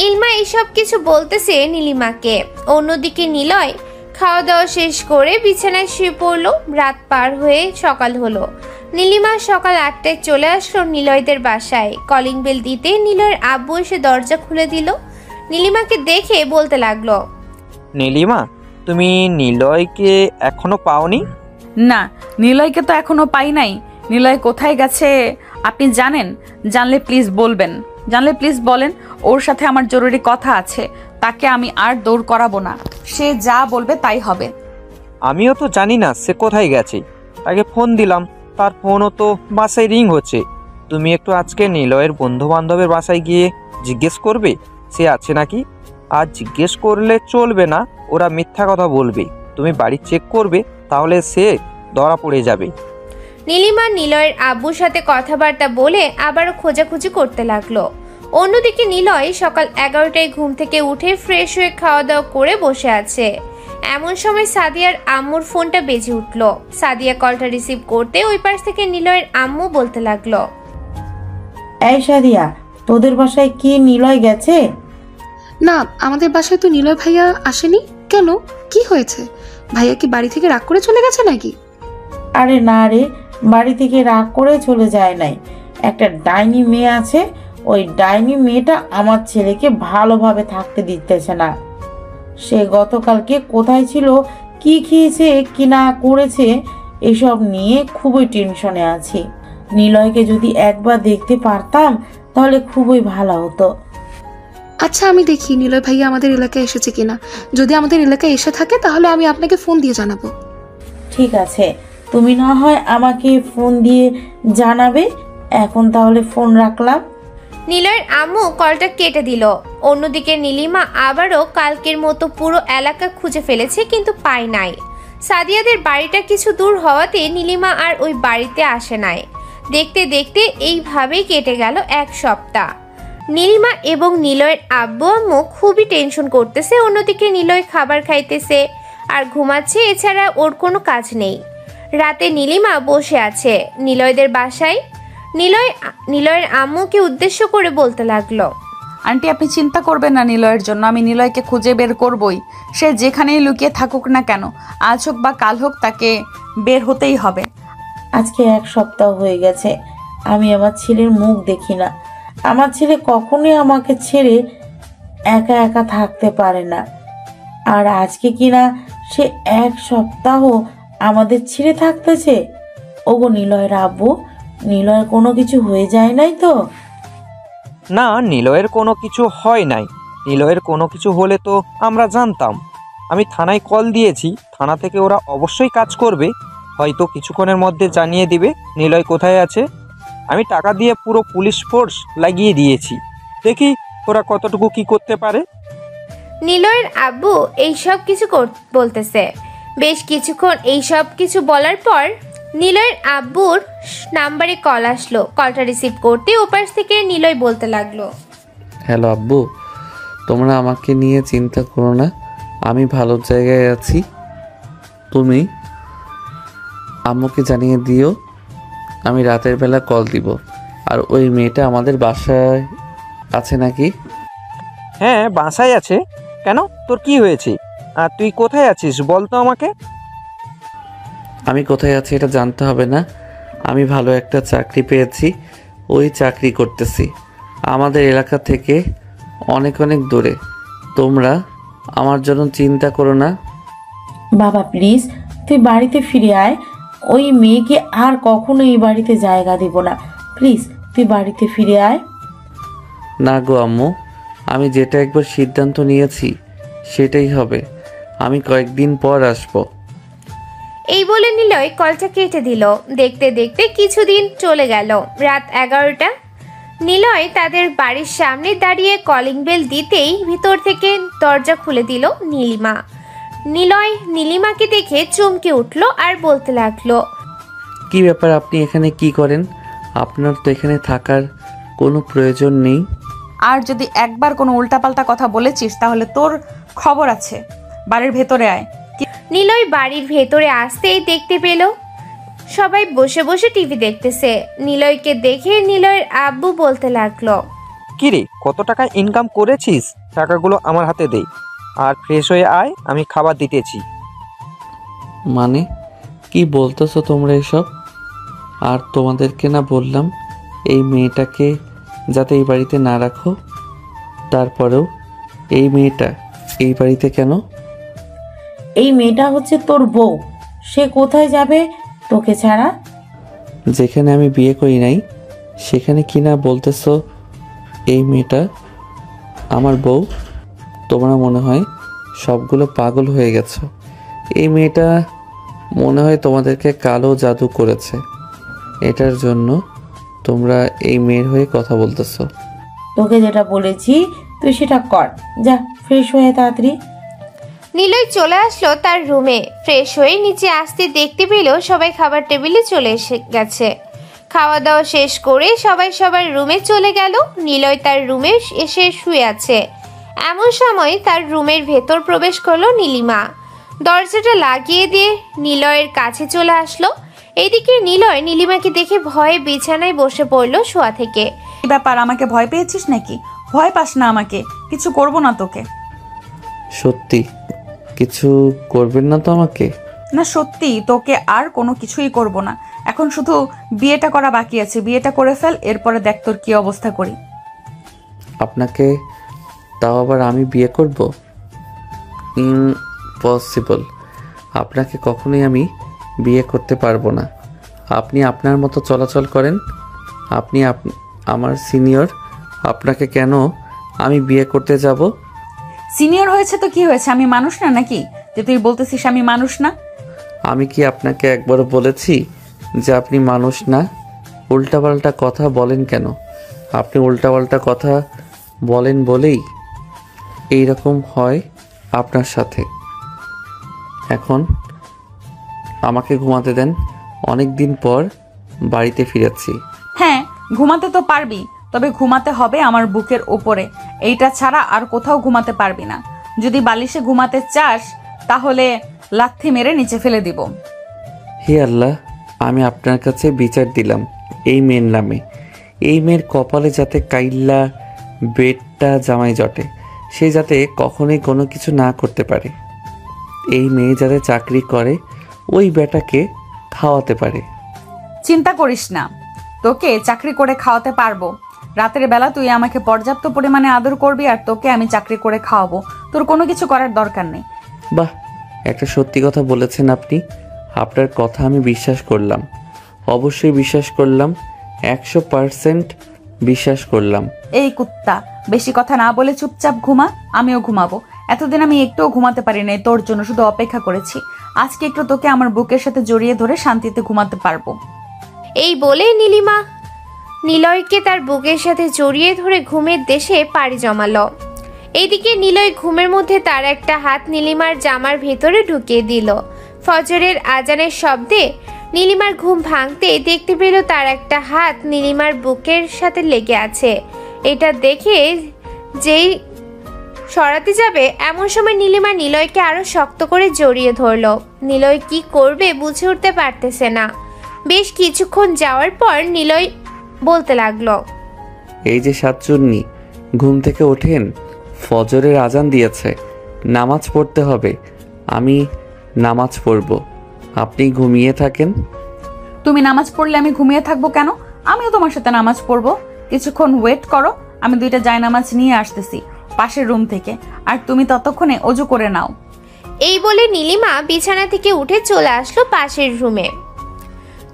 ইলমা এইসব কিছু বলতেছে নীলিমাকে। অন্যদিকে নিলয় খাওয়া দাওয়া শেষ করে বিছানায় শুয়ে পড়লো। রাত পার হয়ে সকাল হলো। নীলিমা সকাল 8টায় চলে আসলো নিলয়দের বাসায়। কলিং বেল দিতে নিলয়ের আব্বু এসে দরজা খুলে দিল। নীলিমাকে দেখে বলতে লাগলো, নীলিমা, তুমি নিলয়কে এখনো পাওনি? না, নিলয়কে তো এখনো পাই নাই। নিলয় কোথায় গেছে আপনি জানেন? জানলে প্লিজ বলবেন, জানলে প্লিজ বলেন। ওর সাথে আমার জরুরি কথা আছে, তাকে আমি আর দৌড় করাবো না, সে যা বলবে তাই হবে। আমিও তো জানি না সে কোথায় গেছে, তাকে ফোন দিলাম, তার ফোনও তো বাসায় রিং হচ্ছে। তুমি একটু আজকে নিলয়ের বন্ধু বান্ধবের বাসায় গিয়ে জিজ্ঞেস করবে সে আছে নাকি। আর জিজ্ঞেস করলে চলবে না, ওরা মিথ্যা কথা বলবে। তুমি বাড়ি চেক করবে, তাহলে সে ধরা পড়ে যাবে। নীলিমা নিলয়ের আব্বুর সাথে কথাবার্তা বলে আবারও খোঁজাখুঁজি করতে লাগলো। অন্যদিকে নিলয় সকাল 11টায় ঘুম থেকে উঠে ফ্রেশ হয়ে খাওয়া দাওয়া করে বসে আছে। এমন সময় সাদিয়ার আম্মুর ফোনটা বেজে উঠলো। সাদিয়া কলটা রিসিভ করতে ওই পাশ থেকে নিলয়ের আম্মু বলতে লাগলো, এই সাদিয়া, তোদের বাসায় কি নিলয় গেছে? না, আমাদের বাসায় তো নিলয় ভাইয়া আসেনি। কেন, কি হয়েছে? ভাইয়া কি বাড়ি থেকে রাগ করে চলে গেছে নাকি? আরে না রে, বাড়ি থেকে রাগ করে চলে যায় নাই। একটা ডাইনি মেয়ে আছে, ওই ডাইনি মেয়েটা আমার ছেলেকে ভালোভাবে থাকতে দিতেছে না। সে গতকালকে কোথায় ছিল, কি খেয়েছে কি না করেছে, এসব নিয়ে খুবই টেনশনে আছি। নিলয়কে যদি একবার দেখতে পারতাম তাহলে খুবই ভালো হতো। আচ্ছা, আমি দেখি নিলয় ভাইয়া আমাদের এলাকায় এসেছে কিনা। যদি আমাদের এলাকায় এসে থাকে তাহলে আমি আপনাকে ফোন দিয়ে জানাবো। ঠিক আছে, তুমি না হয় আমাকে ফোন দিয়ে জানাবে। এখন তাহলে ফোন রাখলাম। নিলয়ের আম্মু কলটা কেটে দিল। অন্যদিকে নীলিমা আবারও কালকের মতো পুরো এলাকা খুঁজে ফেলেছে, কিন্তু পায় নাই। সাদিয়াদের বাড়িটা কিছু দূর হওয়াতে নীলিমা আর ওই বাড়িতে আসে নাই। দেখতে দেখতে এইভাবেই কেটে গেল 1 সপ্তাহ। নীলিমা এবং নিলয়ের আব্বু আম্মু খুবই টেনশন করতেছে। অন্যদিকে নিলয় খাবার খাইতেছে আর ঘুমাচ্ছে, এছাড়া ওর কোনো কাজ নেই। রাতে নীলিমা বসে আছে নিলয়দের বাসায়। নিলয়ের আম্মুকে উদ্দেশ্য করে বলতে লাগলো, আন্টি আপনি চিন্তা করবেন না নিলয়ের জন্য, আমি নিলয়কে খুঁজে বের করবই। সে যেখানেই লুকিয়ে থাকুক না কেন, আজ হোক বা কাল হোক তাকে বের হতেই হবে। আজকে 1 সপ্তাহ হয়ে গেছে আমি আমার ছেলের মুখ দেখি না। আমার ছেলে কখনোই আমাকে ছেড়ে একা একা থাকতে পারে না, আর আজকে কিনা সে 1 সপ্তাহ আমাদের ছেড়ে থাকতেছে। ওগো নিলয়ের আব্বু, নিলয়ের কোনো কিছু হয়ে যায় নাই তো? না, নিলয়ের কোনো কিছু হয় নাই। নিলয়ের কোনো কিছু হলে তো আমরা জানতাম। আমি থানায় কল দিয়েছি, থানা থেকে ওরা অবশ্যই কাজ করবে, হয়তো কিছুক্ষণের মধ্যে জানিয়ে দিবে নিলয় কোথায় আছে। আমি টাকা দিয়ে পুরো পুলিশ ফোর্স লাগিয়ে দিয়েছি, দেখি ওরা কতটুকু কি করতে পারে। নিলয়ের আব্বু এইসব কিছু বলতেছে। বেশ কিছুক্ষণ এইসব কিছু বলার পর নিলয়ের আব্বুর নাম্বারে কল আসলো। কলটা রিসিভ করতে ওপাশ থেকে নিলয় বলতে লাগলো, হ্যালো আব্বু, তোমরা আমাকে নিয়ে চিন্তা করো না, আমি ভালো জায়গায় আছি। তুমি আম্মুকে জানিয়ে দিও আমি রাতের বেলা কল দিব। আর ওই মেয়েটা আমাদের বাসায় আছে নাকি? হ্যাঁ, বাসায় আছে। কেন, তোর কি হয়েছে? আর তুই কোথায় আছিস বল তো আমাকে। আমি কোথায় আছি এটা জানতে হবে না। আমি ভালো একটা চাকরি পেয়েছি, ওই চাকরি করতেছি আমাদের এলাকা থেকে অনেক অনেক দূরে। তোমরা আমার জন্য চিন্তা করো না। বাবা প্লিজ তুই বাড়িতে ফিরে আয়। ওই মেয়েকে আর কখনো এই বাড়িতে জায়গা দেব না। প্লিজ তুই বাড়িতে ফিরে আয়। না গো আম্মু, আমি যেটা একবার সিদ্ধান্ত নিয়েছি সেটাই হবে। আমি কয়েকদিন পর আসবো। এই বলে নিলয় কলটা কেটে দিল। দেখতে দেখতে কিছুদিন চলে গেল। রাত 11টা। নিলয় তাদের বাড়ির সামনে দাঁড়িয়ে কলিং বেল দিতেই ভিতর থেকে দরজা খুলে দিল নীলিমা। নিলয় নীলিমাকে দেখে চমকে উঠল আর বলতে লাগলো, কি ব্যাপার, আপনি এখানে কি করেন? আপনার তো এখানে থাকার কোনো প্রয়োজন নেই। আর যদি একবার কোনো উল্টাপাল্টা কথা বলেছিস তাহলে তোর খবর আছে। বাড়ির ভেতরে আয়। নিলয় বাড়ির ভেতরে আসতেই দেখতে পেল সবাই বসে বসে টিভি দেখতেছে। নিলয়কে দেখে নিলয়ের আব্বু বলতে লাগলো, কি রে, কত টাকা ইনকাম করেছিস? টাকাগুলো আমার হাতে দে আর ফ্রেশ হয়ে আয়, আমি খাবার দিতেছি। মানে কি বলতেছো তোমরা এসব? আর তোমাদেরকে না বললাম এই মেয়েটাকে যাতে এই বাড়িতে না রাখো? তারপরেও এই মেয়েটা এই বাড়িতে কেন? এই মেয়েটা হচ্ছে তোর বউ। সে কোথায় যাবে তোকে ছাড়া? যেখানে আমি বিয়ে করি নাই সেখানে কি না বলতেছো এই মেয়েটা আমার বউ? তোমরা মনে হয় সবগুলো পাগল হয়ে গেছো। এই মেয়েটা মনে হয় তোমাদেরকে কালো জাদু করেছে। এটার জন্য তোমরা এই মেয়ের হয়ে কথা বলতেছো। তোকে যেটা বলেছি তুই সেটা কর। যা ফ্রেশ হয়ে তাড়াতাড়ি। নিলয় চলে আসলো তার রুমে। ফ্রেশ হয়ে নিচে আসতে দেখতে পেল সবাই খাবার টেবিলে চলে এসে গেছে। খাওয়া দাওয়া শেষ করে সবাই সবার রুমে চলে গেল। নিলয় তার রুমে এসে শুয়ে আছে। এমন সময় তার রুমের ভেতর প্রবেশ করলো নীলিমা। দরজাটা লাগিয়ে দিয়ে নিলয়ের কাছে চলে আসলো। এইদিকে নিলয় নীলিমাকে দেখে ভয়ে বিছানায় বসে পড়লো শোয়া থেকে। কি ব্যাপার, আমাকে ভয় পেয়েছিস নাকি? ভয় পাস না, আমাকে কিছু করব না তোকে। সত্যি কিছু করবেন না তো আমাকে? না সত্যি তোকে আর কোনো কিছুই করব না। এখন শুধু বিয়েটা করা বাকি আছে। বিয়েটা করে ফেল, এরপরে দেখ তোর কি অবস্থা করি। আপনাকে? তাও আবার আমি বিয়ে করব? ইম্পসিবল। আপনাকে কখনোই আমি বিয়ে করতে পারবো না। আপনি আপনার মতো চলাচল করেন। আপনি আমার সিনিয়র, আপনাকে কেন আমি বিয়ে করতে যাব? সিনিয়র হয়েছে তো কি হয়েছে, আমি মানুষ না নাকি যে তুই বলতেছিস আমি মানুষ না? আমি কি আপনাকে একবারও বলেছি যে আপনি মানুষ না? উল্টাপাল্টা কথা বলেন কেন? আপনি উল্টাপাল্টা কথা বলেন বলেই এই রকম হয় আপনার সাথে। এখন আমাকে ঘুমাতে দেন। অনেক দিন পর বাড়িতে ফিরেছি। হ্যাঁ ঘুমাতে তো পারবি, তবে ঘুমাতে হবে আমার বুকের ওপরে। এইটা ছাড়া আর কোথাও ঘুমাতে পারবি না। যদি বালিশে ঘুমাতে চাস তাহলে লাথি মেরে নিচে ফেলে দিব। হে আল্লাহ, আমি আপনার কাছে বিচার দিলাম এই মেয়ের নামে। এই মেয়ের কপালে যাতে কাইল্লা বেটটা জামাই জটে, সে যাতে কখনোই কোনো কিছু না করতে পারে। এই মেয়ে যাতে চাকরি করে ওই বেটাকে খাওয়াতে পারে। চিন্তা করিস না, তোকে চাকরি করে খাওয়াতে পারবো। রাতের বেলা তুই আমাকে পর্যাপ্ত পরিমাণে আদর করবি আর তোকে আমি চাকরি করে খাওয়াবো। তোর কোনো কিছু করার দরকার নেই। বাহ, একটা সত্যি কথা বলেছেন আপনি। আপনার কথা আমি বিশ্বাস করলাম, অবশ্যই বিশ্বাস করলাম, 100% বিশ্বাস করলাম। এই কুত্তা, বেশি কথা না বলে চুপচাপ ঘুমা, আমিও ঘুমাবো। এতদিন আমি একটুও ঘুমাতে পারি নাই, তোর জন্য শুধু অপেক্ষা করেছি। আজকে একটু তোকে আমার বুকের সাথে জড়িয়ে ধরে শান্তিতে ঘুমাতে পারবো। এই বলে নীলিমা নিলয়কে তার বুকের সাথে জড়িয়ে ধরে ঘুমের দেশে পাড়ি জমালো। এইদিকে নিলয় ঘুমের মধ্যে তার একটা হাত নীলিমার জামার ভেতরে ঢুকিয়ে দিল। ফজরের আজানের শব্দে নীলিমার ঘুম ভাঙতে দেখতে পেল তার একটা হাত নীলিমার বুকের সাথে লেগে আছে। এটা দেখে যেই সরাতে যাবে এমন সময় নীলিমা নিলয়কে আরো শক্ত করে জড়িয়ে ধরলো। নিলয় কি করবে বুঝে উঠতে পারতেছে না। বেশ কিছুক্ষণ যাওয়ার পর নিলয় বলতে লাগলো, এই যে সাতচুন্নি, ঘুম থেকে ওঠেন, ফজরের আজান দিয়েছে, নামাজ পড়তে হবে। আমি নামাজ পড়ব, আপনি ঘুমিয়ে থাকেন। তুমি নামাজ পড়লে আমি ঘুমিয়ে থাকবো কেন? আমিও তোমার সাথে নামাজ পড়বো। কিছুক্ষণ ওয়েট করো, আমি 2টা জায়নামাজ নিয়ে আসতেছি পাশের রুম থেকে, আর তুমি ততক্ষণে অজু করে নাও। এই বলে নীলিমা বিছানা থেকে উঠে চলে আসলো পাশের রুমে।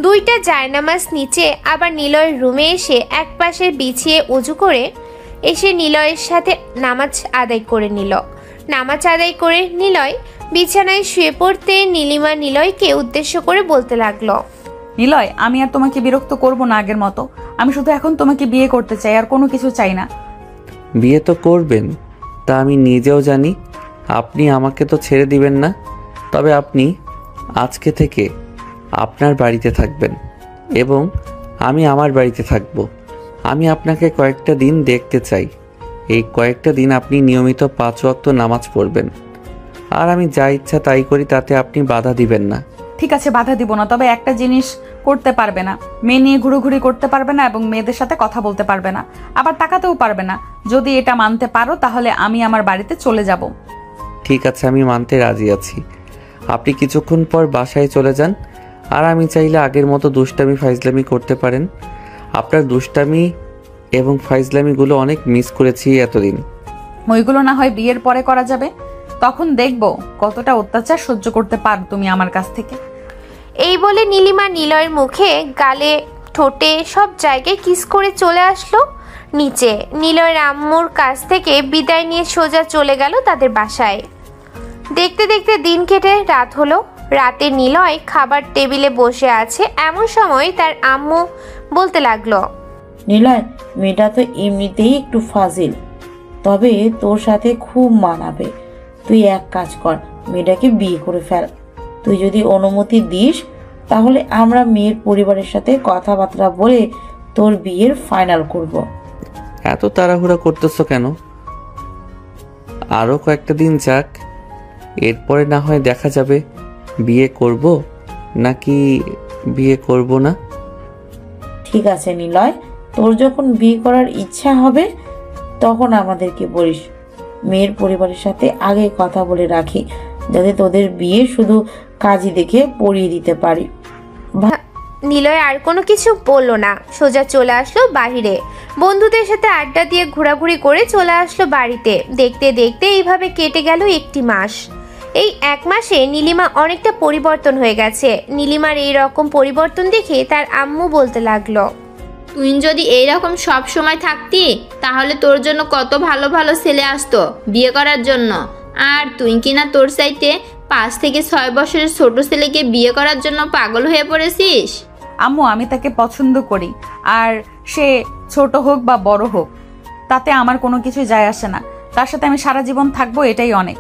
2টা জায়নামাজ নিচে আবার নিলয়ের রুমে এসে এক পাশে বিছিয়ে অজু করে এসে নিলয়ের সাথে নামাজ আদায় করে নিল। নামাজ আদায় করে নিলয় বিছানায় শুয়ে পড়তে নীলিমা নিলয়কে উদ্দেশ্য করে বলতে লাগলো, নিলয়, আমি আর তোমাকে বিরক্ত করব না আগের মতো। আমি শুধু এখন তোমাকে বিয়ে করতে চাই, আর কোনো কিছু চাই না। বিয়ে তো করবেন, তা আমি নিজেও জানি। আপনি আমাকে তো ছেড়ে দিবেন না। তবে আপনি আজকে থেকে আপনার বাড়িতে থাকবেন এবং আমি আমার বাড়িতে থাকব। আমি আপনাকে কয়েকটা দিন দেখতে চাই। এই কয়েকটা দিন আপনি নিয়মিত 5 ওয়াক্ত নামাজ পড়বেন, আর আমি যা ইচ্ছা তাই করি, তাতে আপনি বাধা দিবেন না। ঠিক আছে, বাধা দিব না। তবে একটা জিনিস করতে পারবে না, মেয়ে নিয়ে ঘুরোঘুরি করতে পারবে না এবং মেয়েদের সাথে কথা বলতে পারবে না, আবার তাকাতেও পারবে না। যদি এটা মানতে পারো তাহলে আমি আমার বাড়িতে চলে যাব। ঠিক আছে, আমি মানতে রাজি আছি। আপনি কিছুক্ষণ পর বাসায় চলে যান, আর আমি চাইলে আগের মতো দুষ্টামি ফাইজলামি করতে পারেন। আপনার দুষ্টামি এবং ফাইজলামিগুলো অনেক মিস করেছি এতদিন। ওইগুলো না হয় বিয়ের পরে করা যাবে, তখন দেখবো কতটা অত্যাচার সহ্য করতে পারো তুমি আমার কাছ থেকে। এই বলে নীলিমা নিলয়ের মুখে, গালে, ঠোঁটে সব জায়গায় কিস করে চলে আসলো নিচে। নিলয়ের আম্মুর কাছ থেকে বিদায় নিয়ে সোজা চলে গেল তাদের বাসায়। দেখতে দেখতে দিন কেটে রাত হলো। রাতে নিলয় খাবার টেবিলে বসে আছে, এমন সময় তার আম্মু বলতে লাগলো, নিলয়, মেয়েটা তো এমনিতেই একটু ফাজিল, তবে তোর সাথে খুব মানাবে। তুই এক কাজ কর, মেয়েটাকে বিয়ে করে ফেল। তুই যদি অনুমতি দিস তাহলে আমরা মেয়ের পরিবারের সাথে কথাবার্তা বলে তোর বিয়ের ফাইনাল করব। এত তাড়াহুড়া করতেছো কেন? আরও কয়েকটা দিন যাক, এরপরে না হয় দেখা যাবে বিয়ে করব নাকি বিয়ে করব না। ঠিক আছে নিলয়, তোর যখন বিয়ে করার ইচ্ছা হবে তখন আমাদেরকে বলিস। মেয়ের পরিবারের সাথে আগে কথা বলে রাখি, যাতে তোদের বিয়ে শুধু কাজী দেখে পড়িয়ে দিতে পারি। নিলয় আর কোনো কিছু বলল না, সোজা চলে আসলো বাহিরে। বন্ধুদের সাথে আড্ডা দিয়ে ঘোরাঘুরি করে চলে আসলো বাড়িতে। দেখতে দেখতে এইভাবে কেটে গেল 1টি মাস। এই 1 মাসে নীলিমা অনেকটা পরিবর্তন হয়ে গেছে। নীলিমার এই রকম পরিবর্তন দেখে তার আম্মু বলতে লাগলো, তুই যদি এইরকম সব সময় থাকতি তাহলে তোর জন্য কত ভালো ভালো ছেলে আসতো বিয়ে করার জন্য, আর তুই কিনা তোর চাইতে 5 থেকে 6 বছরের ছোট ছেলেকে বিয়ে করার জন্য পাগল হয়ে পড়েছিস। আম্মু, আমি তাকে পছন্দ করি, আর সে ছোট হোক বা বড় হোক তাতে আমার কোনো কিছু যায় আসে না। তার সাথে আমি সারা জীবন থাকবো, এটাই অনেক।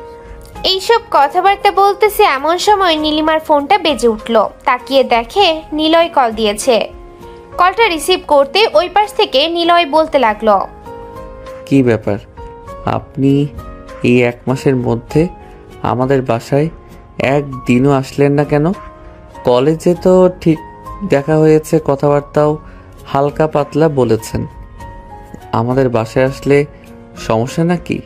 এইসব কথাবার্তা বলতেছে এমন সময় নীলিমার ফোনটা বেজে উঠলো। তাকিয়ে দেখে নিলয় কল দিয়েছে। কলটা রিসিভ করতে ওই পাশ থেকে নিলয় বলতে লাগলো, কি ব্যাপার, আপনি এই 1 মাসের মধ্যে আমাদের বাসায় একদিনও আসলেন না কেন? কলেজে তো ঠিক দেখা হয়েছে, কথাবার্তাও হালকা পাতলা বলেছেন। আমাদের বাসায় আসলে সমস্যা নাকি?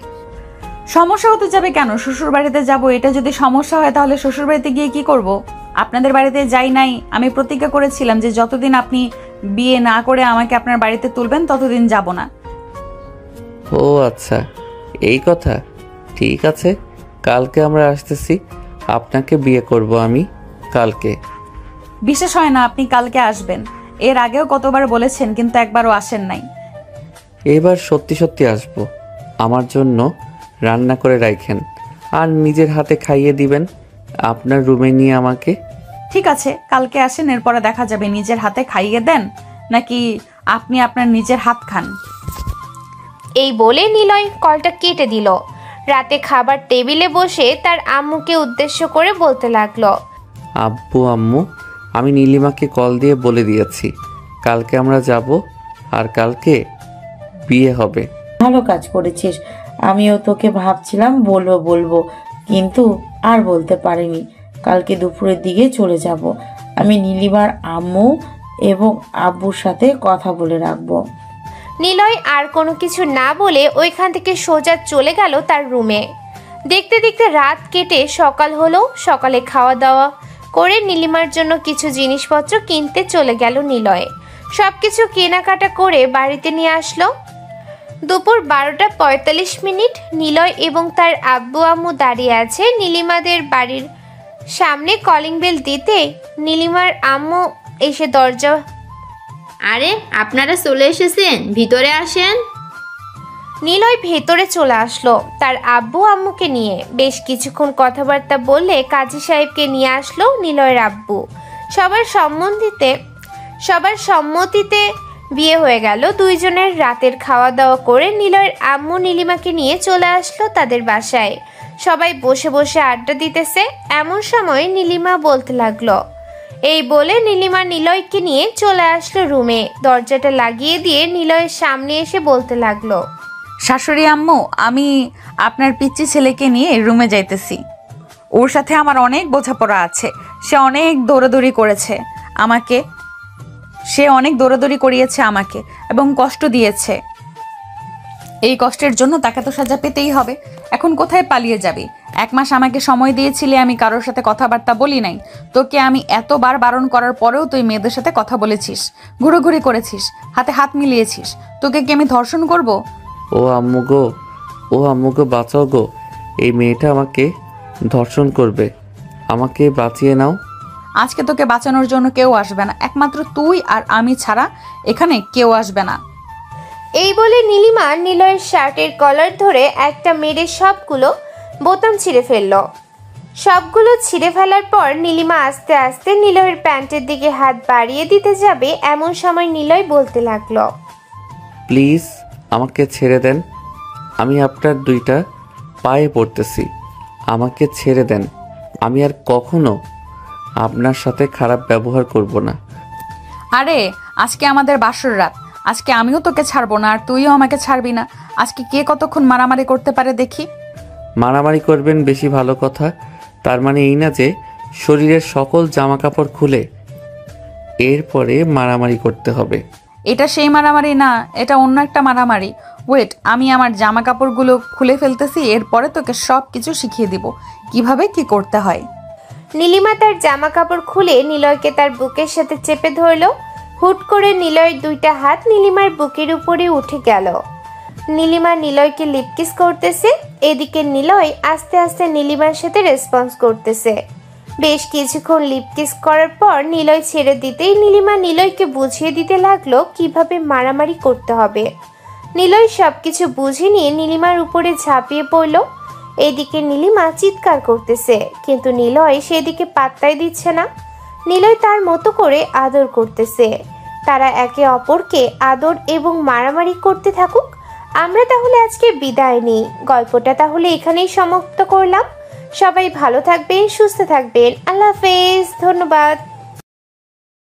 সমস্যা হতে যাবে কেন? শ্বশুর বাড়িতে যাবো, এটা যদি সমস্যা হয় তাহলে শ্বশুর বাড়িতে গিয়ে কি করব? আপনাদের বাড়িতে যাই নাই। আমি প্রতিজ্ঞা করেছিলাম যে যতদিন আপনি বিয়ে না করে আমাকে আপনার বাড়িতে তুলবেন ততদিন যাব না। ও আচ্ছা, এই কথা। ঠিক আছে, কালকে আমরা আসতেছি, আপনাকে বিয়ে করব আমি কালকে। বিশ্বাস হয় না আপনি কালকে আসবেন। এর আগেও কতবার বলেছেন, কিন্তু একবারও আসেন নাই। এবার সত্যি সত্যি আসব। আমার জন্য রান্না করে রাখেন আর নিজের হাতে খাইয়ে দিবেন আপনার রুমে নিয়ে আমাকে। ঠিক আছে, কালকে আসেন, এরপরে দেখা যাবে নিজের হাতে খাইয়ে দেন নাকি আপনি আপনার নিজের হাত খান। এই বলে নিলয় কলটা কেটে দিল। রাতে খাবার টেবিলে বসে তার আম্মুকে উদ্দেশ্য করে বলতে লাগলো, আব্বু আম্মু, আমি নীলিমাকে কল দিয়ে বলে দিয়েছি কালকে আমরা যাব আর কালকে বিয়ে হবে। ভালো কাজ করেছিস। আমিও তোকে ভাবছিলাম বলবো বলবো, কিন্তু আর বলতে পারিনি। কালকে দুপুরের দিকে চলে যাব। আমি নীলিমার আম্মু এবং আব্বুর সাথে কথা বলে রাখবো। নিলয় আর কোনো কিছু না বলে ওইখান থেকে সোজা চলে গেল তার রুমে। দেখতে দেখতে রাত কেটে সকাল হলো। সকালে খাওয়া দাওয়া করে নীলিমার জন্য কিছু জিনিসপত্র কিনতে চলে গেল নিলয়। সব কিছু কেনাকাটা করে বাড়িতে নিয়ে আসলো। দুপুর 12:45। নিলয় এবং তার আব্বু আম্মু দাঁড়িয়ে আছে নীলিমাদের বাড়ির সামনে। কলিং বেল দিতে নীলিমার আম্মু এসে দরজা, আরে আপনারা চলে এসেছেন, ভিতরে আসেন। নিলয় ভেতরে চলে আসলো তার আব্বু আম্মুকে নিয়ে। বেশ কিছুক্ষণ কথাবার্তা বললে কাজী সাহেবকে নিয়ে আসলো নিলয়ের আব্বু। সবার সম্মতিতে বিয়ে হয়ে গেল দুইজনের। রাতের খাওয়া দাওয়া করে নিলয়ের আম্মু নীলিমাকে নিয়ে চলে আসলো তাদের বাসায়। সবাই বসে বসে আড্ডা দিতেছে। এমন সময় নীলিমা বলতে লাগলো। এই বলে নীলিমা নিলয়কে নিয়ে চলে আসলো রুমে। দরজাটা লাগিয়ে দিয়ে নিলয়ের সামনে এসে বলতে লাগলো, শাশুড়ি আম্মু, আমি আপনার পিচ্চি ছেলেকে নিয়ে রুমে যাইতেছি। ওর সাথে আমার অনেক বোঝাপড়া আছে। সে অনেক দৌড়াদৌড়ি করেছে আমাকে এবং কষ্ট দিয়েছে। এই কষ্টের জন্য তাকে তো সাজা পেতেই হবে। এখন কোথায় পালিয়ে যাবি? 1 মাস আমাকে সময় দিয়েছিলে, আমি কারোর সাথে কথাবার্তা বলি নাই। তোকে আমি এতবার বারণ করার পরেও তুই মেয়েদের সাথে কথা বলেছিস, ঘুরোঘুরি করেছিস, হাতে হাত মিলিয়েছিস। তোকে কি আমি ধর্ষণ করব? ও আম্মু গো বাঁচাও গো, এই মেয়েটা আমাকে ধর্ষণ করবে, আমাকে বাঁচিয়ে নাও। আজকে তোকে বাঁচানোর জন্য কেউ আসবে না, একমাত্র তুই আর আমি ছাড়া এখানে কেউ আসবে না। এই বলে নীলিমা নিলয়ের শার্টের কলার ধরে একটা মেরে সবগুলো বোতাম ছিঁড়ে ফেলল। সবগুলো ছিঁড়ে ফেলার পর নীলিমা আস্তে আস্তে নিলয়ের প্যান্টের দিকে হাত বাড়িয়ে দিতে যাবে। এমন সময় নিলয় বলতে লাগলো, প্লিজ আমাকে ছেড়ে দেন, আমি আপনার 2টা পায়ে পড়তেছি, আমাকে ছেড়ে দেন। আমি আর কখনো আপনার সাথে খারাপ ব্যবহার করব না। আরে আজকে আমাদের বাসর রাত, আজকে আমিও তোকে ছাড়বো না আর তুইও আমাকে ছাড়বি না। আজকে কে কতক্ষণ মারামারি করতে পারে দেখি। মারামারি করবেন বেশি ভালো কথা, তার মানে এই না যে শরীরের সকল জামা কাপড় খুলে এরপরে মারামারি করতে হবে। এটা সেই মারামারি না, এটা অন্য একটা মারামারি। ওয়েট, আমি আমার জামা কাপড়গুলো খুলে ফেলতেছি, এরপরে তোকে সব কিছু শিখিয়ে দিব কিভাবে কি করতে হয়। নীলিমা তার জামা কাপড় খুলে নিলয়কে তার বুকের সাথে চেপে ধরলো। হুট করে নিলয়ের 2টা হাত নীলিমার বুকের উপরে উঠে গেল। নীলিমা নিলয়কে লিপকিস করতেছে। এদিকে নিলয় আস্তে আস্তে নীলিমার সাথে রেসপন্স করতেছে। বেশ কিছুক্ষণ লিপকিস করার পর নিলয় ছেড়ে দিতেই নীলিমা নিলয়কে বুঝিয়ে দিতে লাগলো কিভাবে মারামারি করতে হবে। নিলয় সবকিছু বুঝে নিয়ে নীলিমার উপরে ঝাঁপিয়ে পড়ল। এদিকে নীলিমা চিৎকার করতেছে, কিন্তু নিলয় সেদিকে পাত্তাই দিচ্ছে না। নিলয় তার মতো করে আদর করতেছে। তারা একে অপরকে আদর এবং মারামারি করতে থাকুক। আমরা তাহলে আজকে বিদায় নিই। গল্পটা তাহলে এখানেই সমাপ্ত করলাম। সবাই ভালো থাকবেন, সুস্থ থাকবেন। আল্লাহ হাফেজ, ধন্যবাদ।